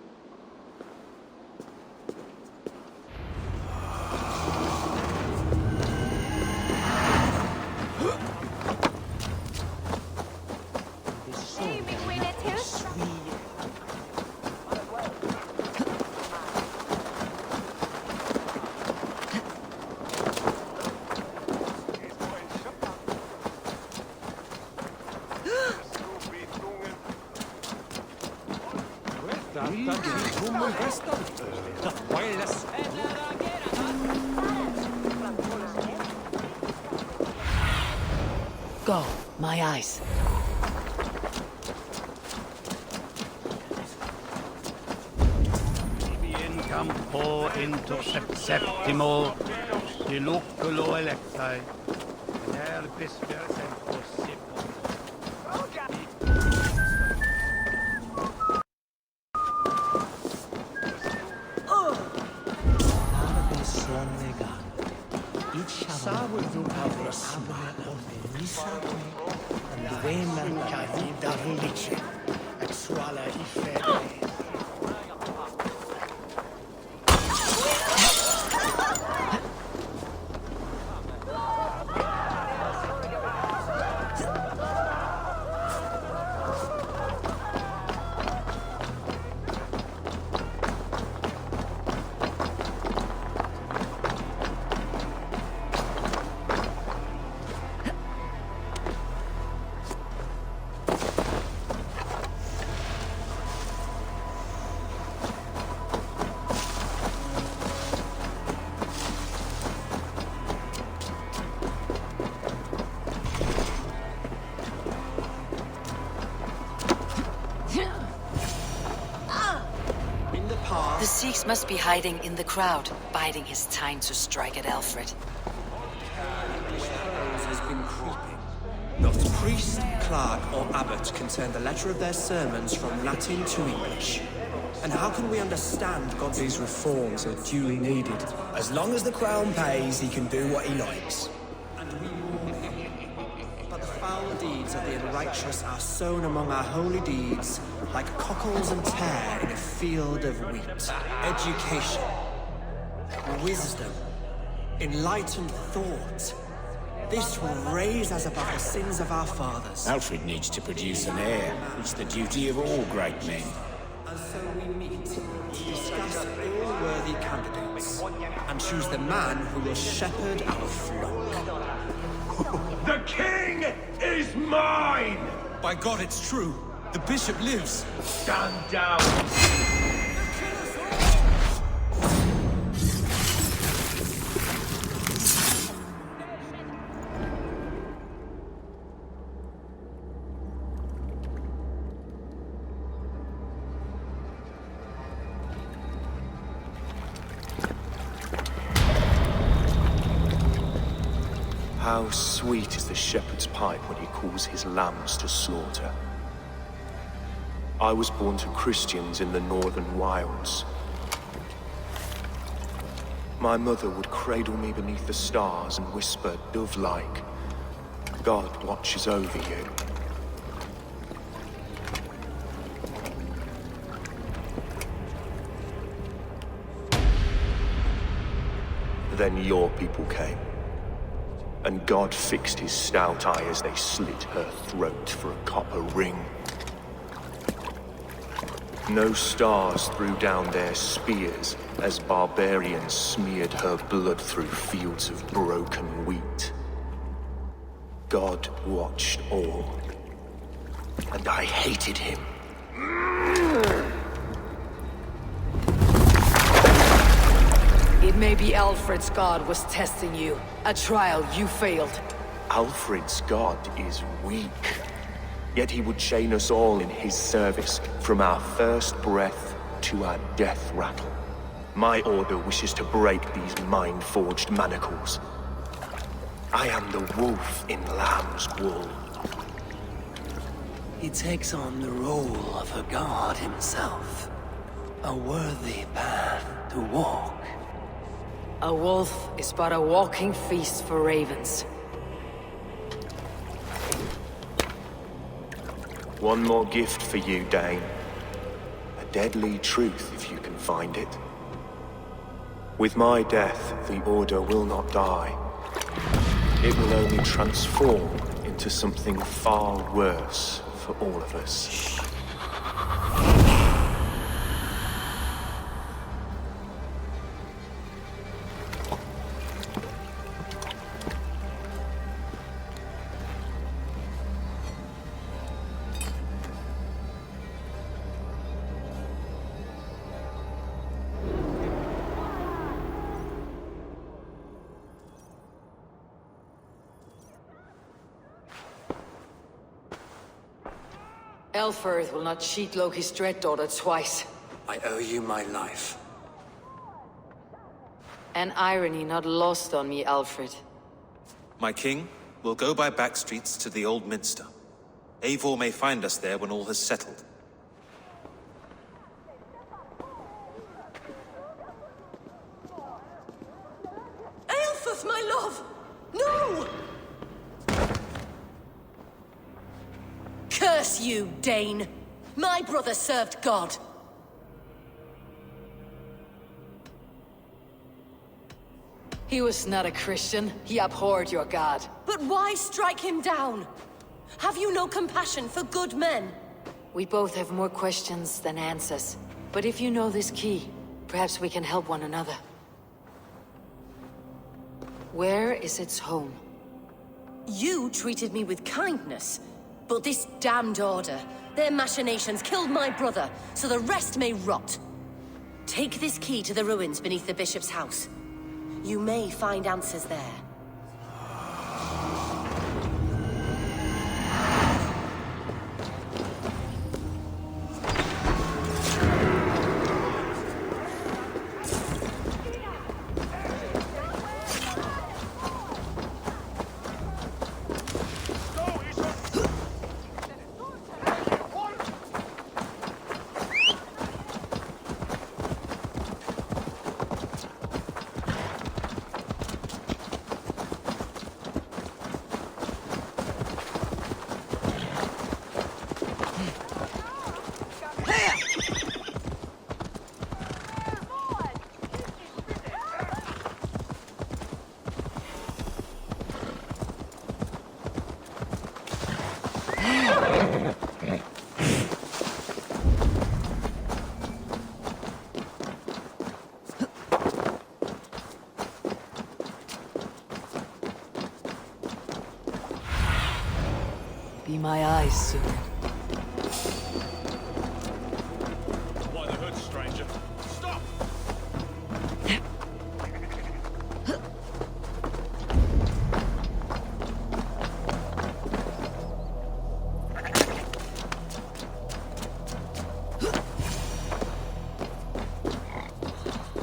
Go, my eyes. In campo intercept septimo, diluculo electai, nervis versem possibile. Sikhs must be hiding in the crowd, biding his time to strike at Alfred. Has been creeping. Not priest, clerk, or abbot can turn the letter of their sermons from Latin to English. And how can we understand God's... These reforms are duly needed. As long as the Crown pays, he can do what he likes. And we mourn him. But the foul deeds of the unrighteous are sown among our holy deeds, like cockles and tare in a field of wheat. Education, wisdom, enlightened thought. This will raise us above the sins of our fathers. Alfred needs to produce an heir. It's the duty of all great men. And so we meet to discuss all worthy candidates and choose the man who will shepherd our flock. The king is mine! By God, it's true. The bishop lives. Stand down! How sweet is the shepherd's pipe when he calls his lambs to slaughter. I was born to Christians in the northern wilds. My mother would cradle me beneath the stars and whisper, dove-like, God watches over you. Then your people came. And God fixed his stout eye as they slit her throat for a copper ring. No stars threw down their spears as barbarians smeared her blood through fields of broken wheat. God watched all, and I hated him. It may be Alfred's god was testing you. A trial you failed. Alfred's god is weak. Yet he would chain us all in his service, from our first breath to our death rattle. My order wishes to break these mind-forged manacles. I am the wolf in lamb's wool. He takes on the role of a god himself. A worthy path to walk. A wolf is but a walking feast for ravens. One more gift for you, Dane. A deadly truth, if you can find it. With my death, the Order will not die. It will only transform into something far worse for all of us. Elfirth will not cheat Loki's dread daughter twice. I owe you my life. An irony not lost on me, Alfred. My king, we'll go by back streets to the Old Minster. Eivor may find us there when all has settled. Aelfirth, my love! No! Curse you, Dane! My brother served God. He was not a Christian. He abhorred your god. But why strike him down? Have you no compassion for good men? We both have more questions than answers. But if you know this key, perhaps we can help one another. Where is its home? You treated me with kindness. But this damned Order, their machinations killed my brother, so the rest may rot. Take this key to the ruins beneath the bishop's house. You may find answers there. rise soon. Why the hood, stranger? Stop!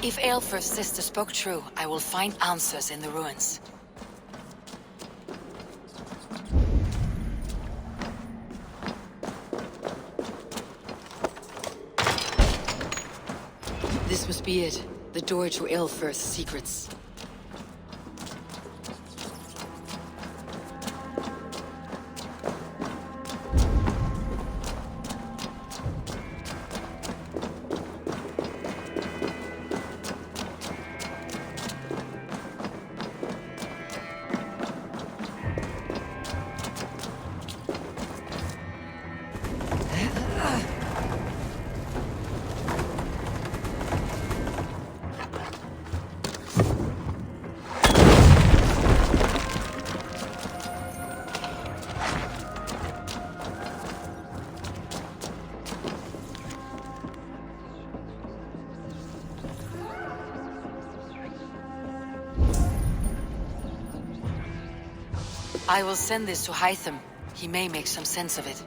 If Aelfr's sister spoke true, I will find answers in the ruins. This must be it. The door to Aelfr's secrets. I will send this to Hytham. He may make some sense of it.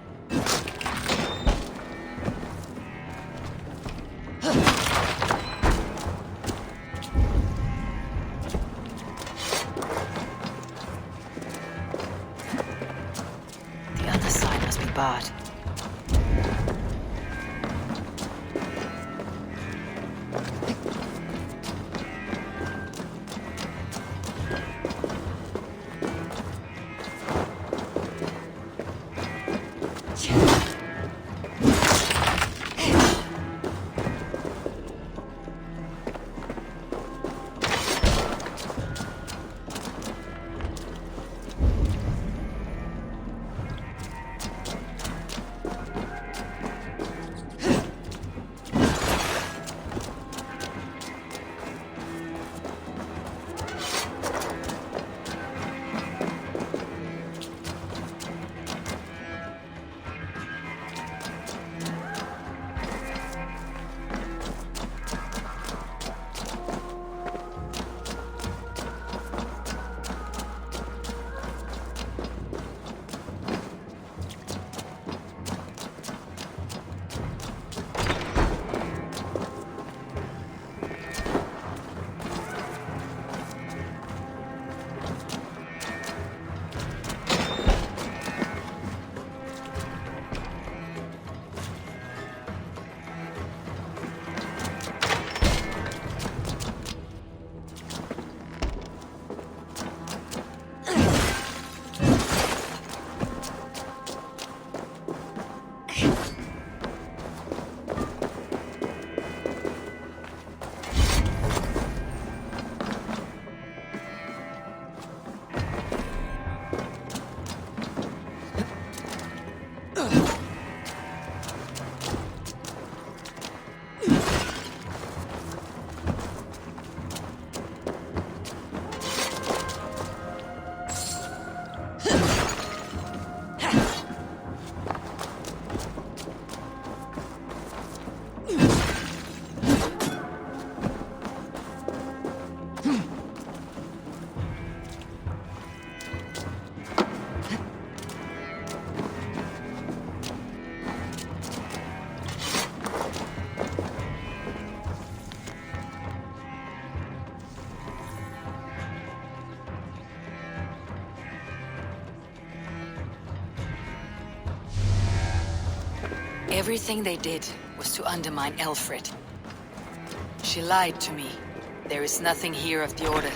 The other side must be barred. Everything they did was to undermine Aelfred. She lied to me. There is nothing here of the Order.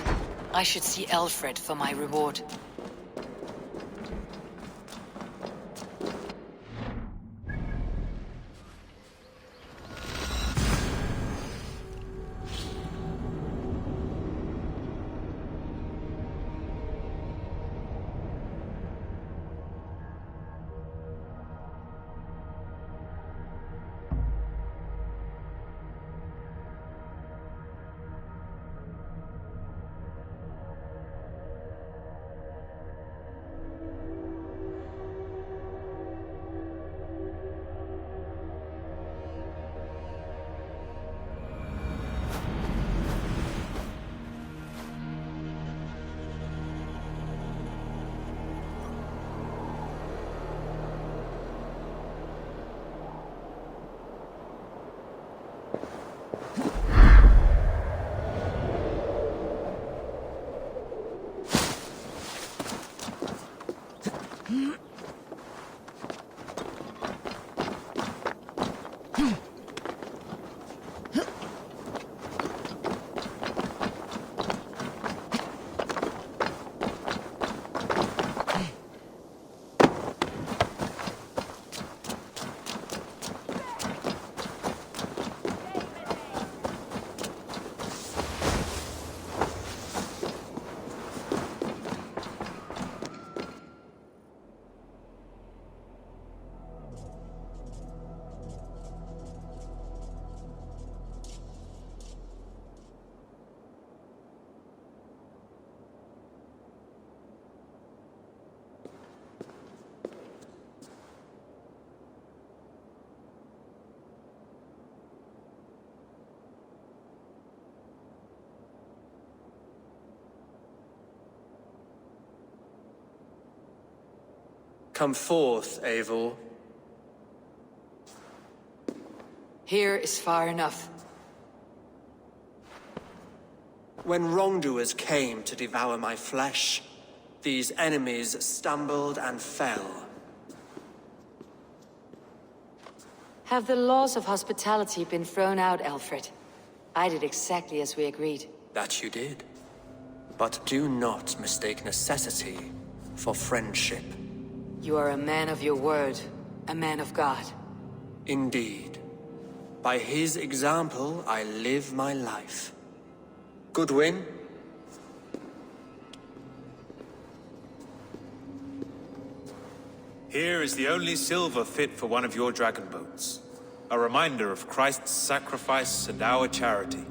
I should see Aelfred for my reward. Come forth, Eivor. Here is far enough. When wrongdoers came to devour my flesh, these enemies stumbled and fell. Have the laws of hospitality been thrown out, Alfred? I did exactly as we agreed. That you did. But do not mistake necessity for friendship. You are a man of your word, a man of God. Indeed. By his example, I live my life. Goodwin? Here is the only silver fit for one of your dragon boats. A reminder of Christ's sacrifice and our charity.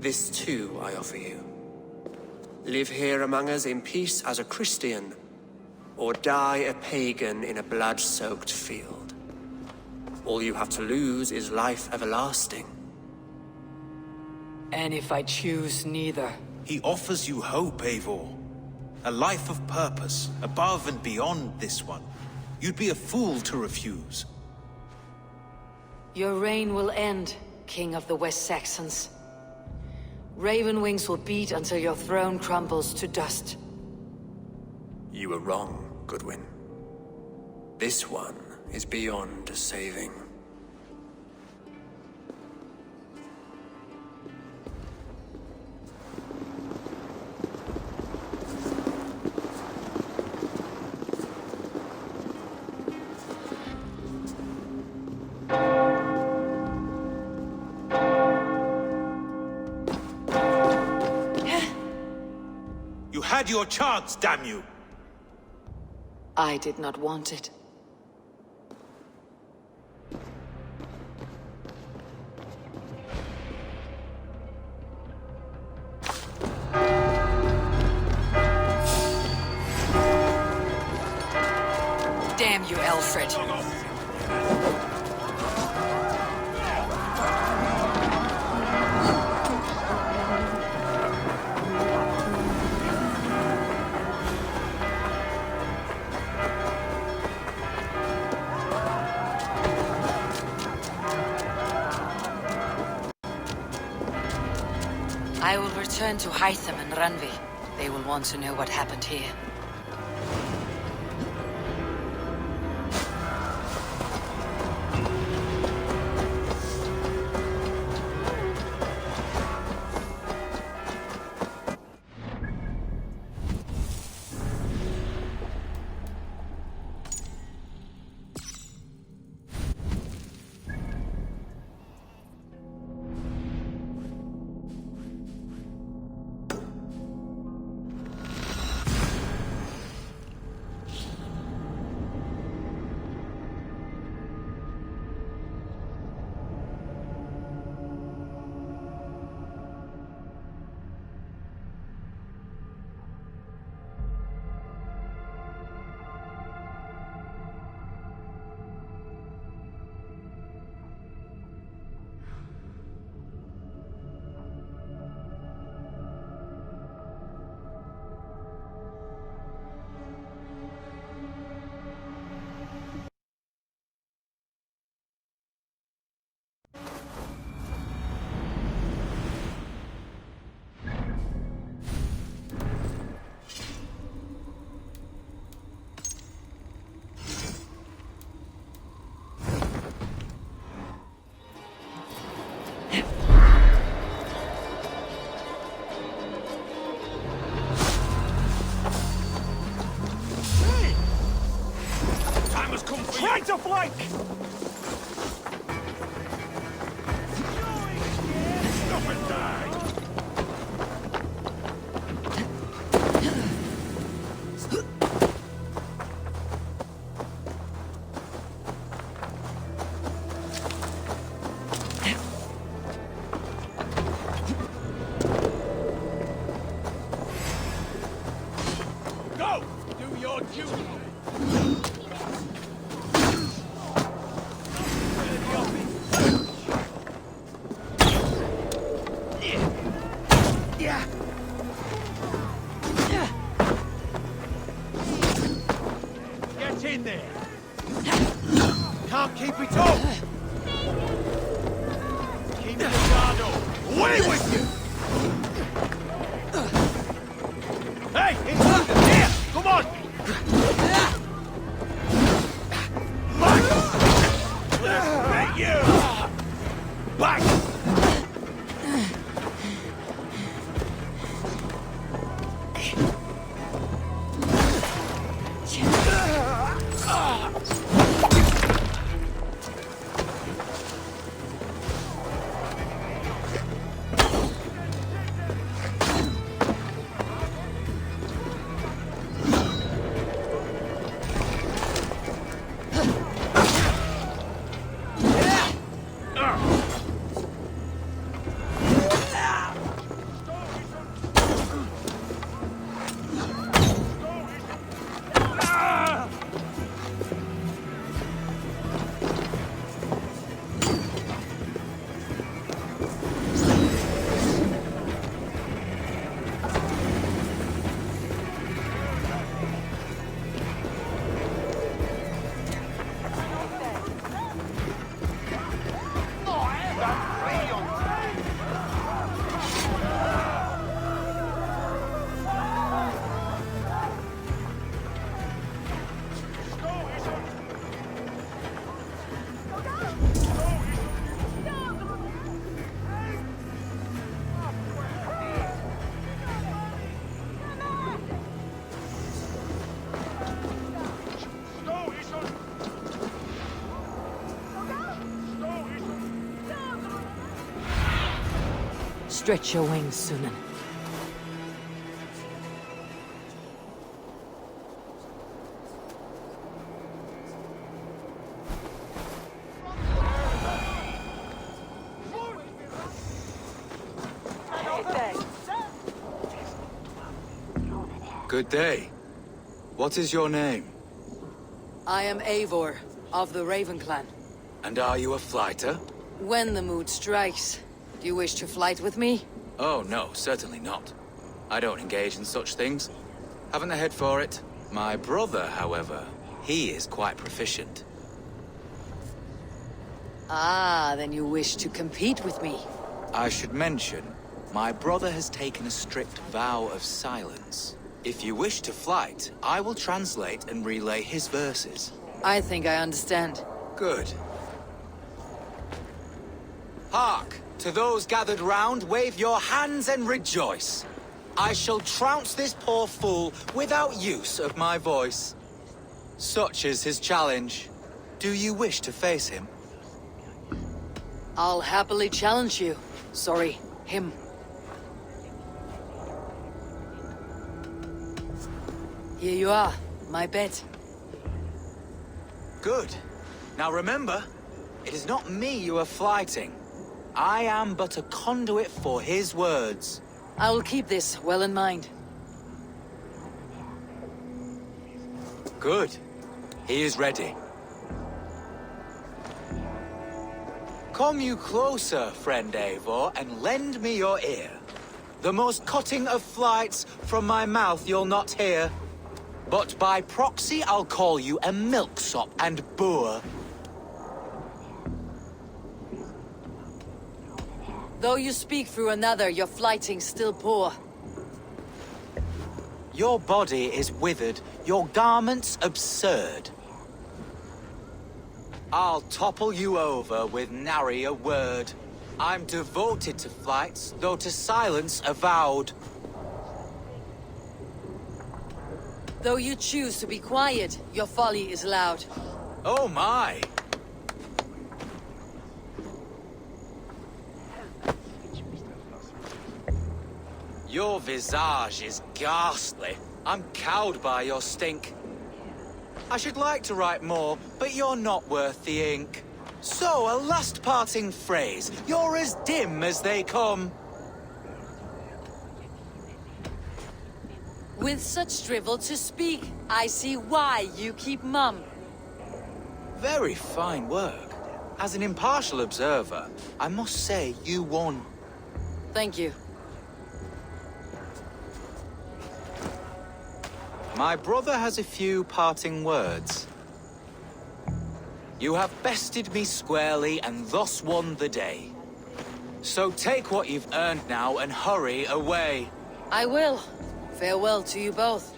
This too I offer you. Live here among us in peace as a Christian, or die a pagan in a blood-soaked field. All you have to lose is life everlasting. And if I choose neither? He offers you hope, Eivor. A life of purpose, above and beyond this one. You'd be a fool to refuse. Your reign will end, King of the West Saxons. Raven wings will beat until your throne crumbles to dust. You were wrong, Goodwin. This one is beyond saving. You had your chance, damn you! I did not want it. Damn you, Alfred. I will return to Hytham and Randvi. They will want to know what happened here. come for Try you! to flank! Stop and die! Go! Do your duty! Get in there! Can't keep it up! Keep the guard up! Away with you! Hey, intruder! Here! Come on! Let you! Back! Stretch your wings, Sunan. Good day. What is your name? I am Eivor, of the Raven Clan. And are you a flighter? When the mood strikes. Do you wish to flight with me? Oh, no, certainly not. I don't engage in such things. Haven't the head for it. My brother, however, he is quite proficient. Ah, then you wish to compete with me. I should mention, my brother has taken a strict vow of silence. If you wish to flight, I will translate and relay his verses. I think I understand. Good. Hark! To those gathered round, wave your hands and rejoice. I shall trounce this poor fool without use of my voice. Such is his challenge. Do you wish to face him? I'll happily challenge you. Sorry, him. Here you are, my bet. Good. Now remember, it is not me you are flighting. I am but a conduit for his words. I will keep this well in mind. Good. He is ready. Come you closer, friend Eivor, and lend me your ear. The most cutting of flights from my mouth you'll not hear. But by proxy I'll call you a milksop and boor. Though you speak through another, your flighting's still poor. Your body is withered, your garments absurd. I'll topple you over with nary a word. I'm devoted to flights, though to silence avowed. Though you choose to be quiet, your folly is loud. Oh my! Your visage is ghastly. I'm cowed by your stink. I should like to write more, but you're not worth the ink. So, a last parting phrase. You're as dim as they come. With such drivel to speak, I see why you keep mum. Very fine work. As an impartial observer, I must say you won. Thank you. My brother has a few parting words. You have bested me squarely and thus won the day. So take what you've earned now and hurry away. I will. Farewell to you both.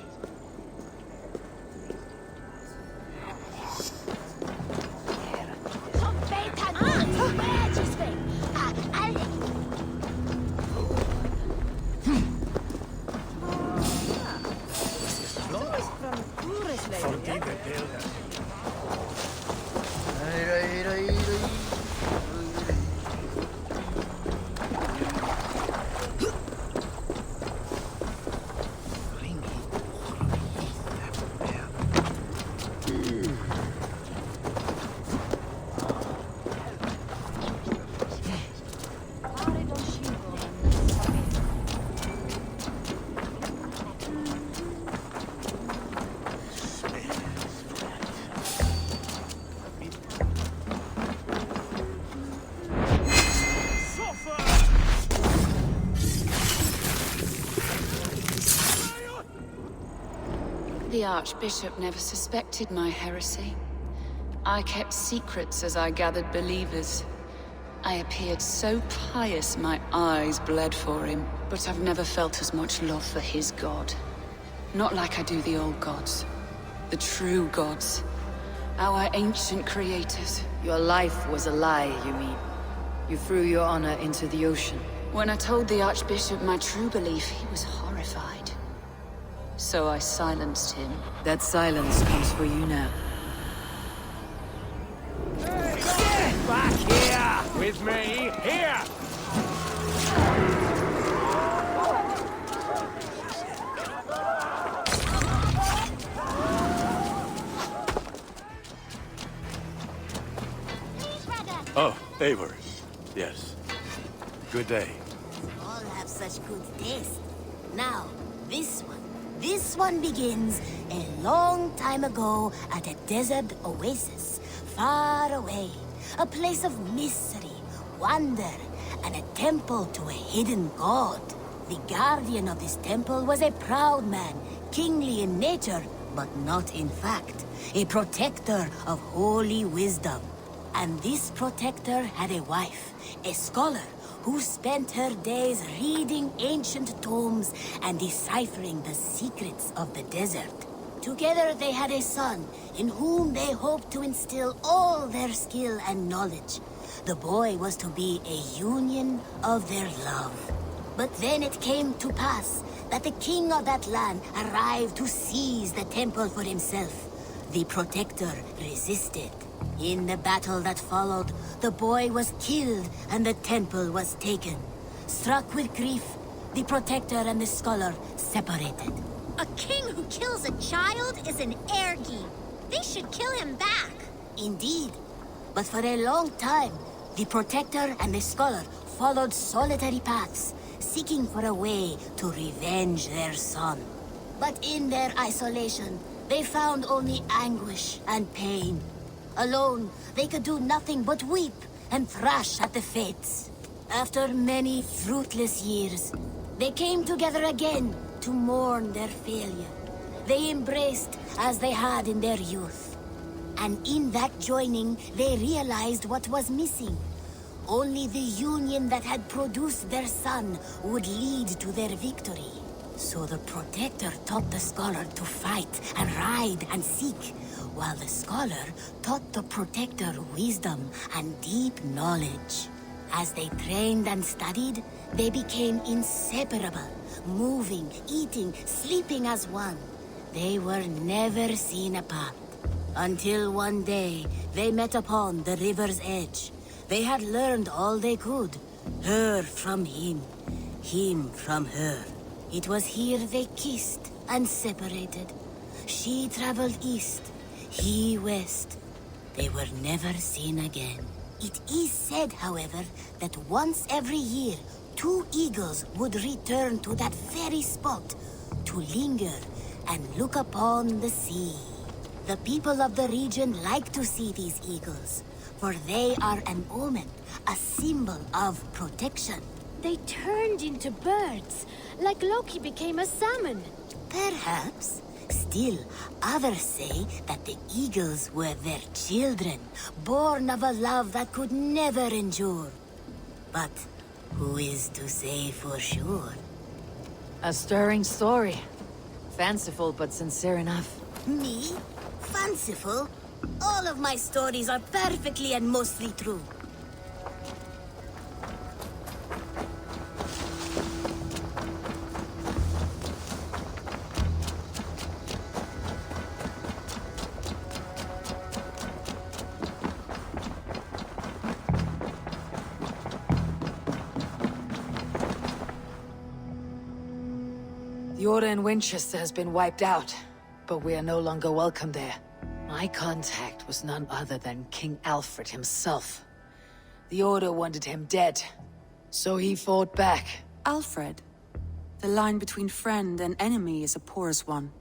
The Archbishop never suspected my heresy. I kept secrets as I gathered believers. I appeared so pious my eyes bled for him, but I've never felt as much love for his god. Not like I do the old gods. The true gods. Our ancient creators. Your life was a lie, you mean? You threw your honor into the ocean. When I told the Archbishop my true belief, he was horrified. So I silenced him. That silence comes for you now. Back here! With me, here! Oh, Eivor. Yes. Good day. All have such good taste. Now, this one begins a long time ago at a desert oasis, far away. A place of mystery, wonder, and a temple to a hidden god. The guardian of this temple was a proud man, kingly in nature, but not in fact. A protector of holy wisdom. And this protector had a wife, a scholar, who spent her days reading ancient tomes and deciphering the secrets of the desert. Together they had a son, in whom they hoped to instill all their skill and knowledge. The boy was to be a union of their love. But then it came to pass that the king of that land arrived to seize the temple for himself. The protector resisted. In the battle that followed, the boy was killed and the temple was taken. Struck with grief, the protector and the scholar separated. A king who kills a child is an ergi. They should kill him back. Indeed. But for a long time, the protector and the scholar followed solitary paths, seeking for a way to revenge their son. But in their isolation, they found only anguish and pain. Alone, they could do nothing but weep and thrash at the fates. After many fruitless years, they came together again to mourn their failure. They embraced as they had in their youth. And in that joining, they realized what was missing. Only the union that had produced their son would lead to their victory. So the protector taught the scholar to fight and ride and seek, while the scholar taught the protector wisdom and deep knowledge. As they trained and studied, they became inseparable, moving, eating, sleeping as one. They were never seen apart. Until one day, they met upon the river's edge. They had learned all they could. Her from him from her. It was here they kissed and separated. She traveled east, he west. They were never seen again. It is said, however, that once every year, 2 eagles would return to that very spot to linger and look upon the sea. The people of the region like to see these eagles, for they are an omen, a symbol of protection. They turned into birds, like Loki became a salmon. Perhaps. Still, others say that the eagles were their children, born of a love that could never endure. But who is to say for sure? A stirring story. Fanciful but sincere enough. Me? Fanciful? All of my stories are perfectly and mostly true. The Order in Winchester has been wiped out, but we are no longer welcome there. My contact was none other than King Alfred himself. The Order wanted him dead, so he fought back. Alfred? The line between friend and enemy is a porous one.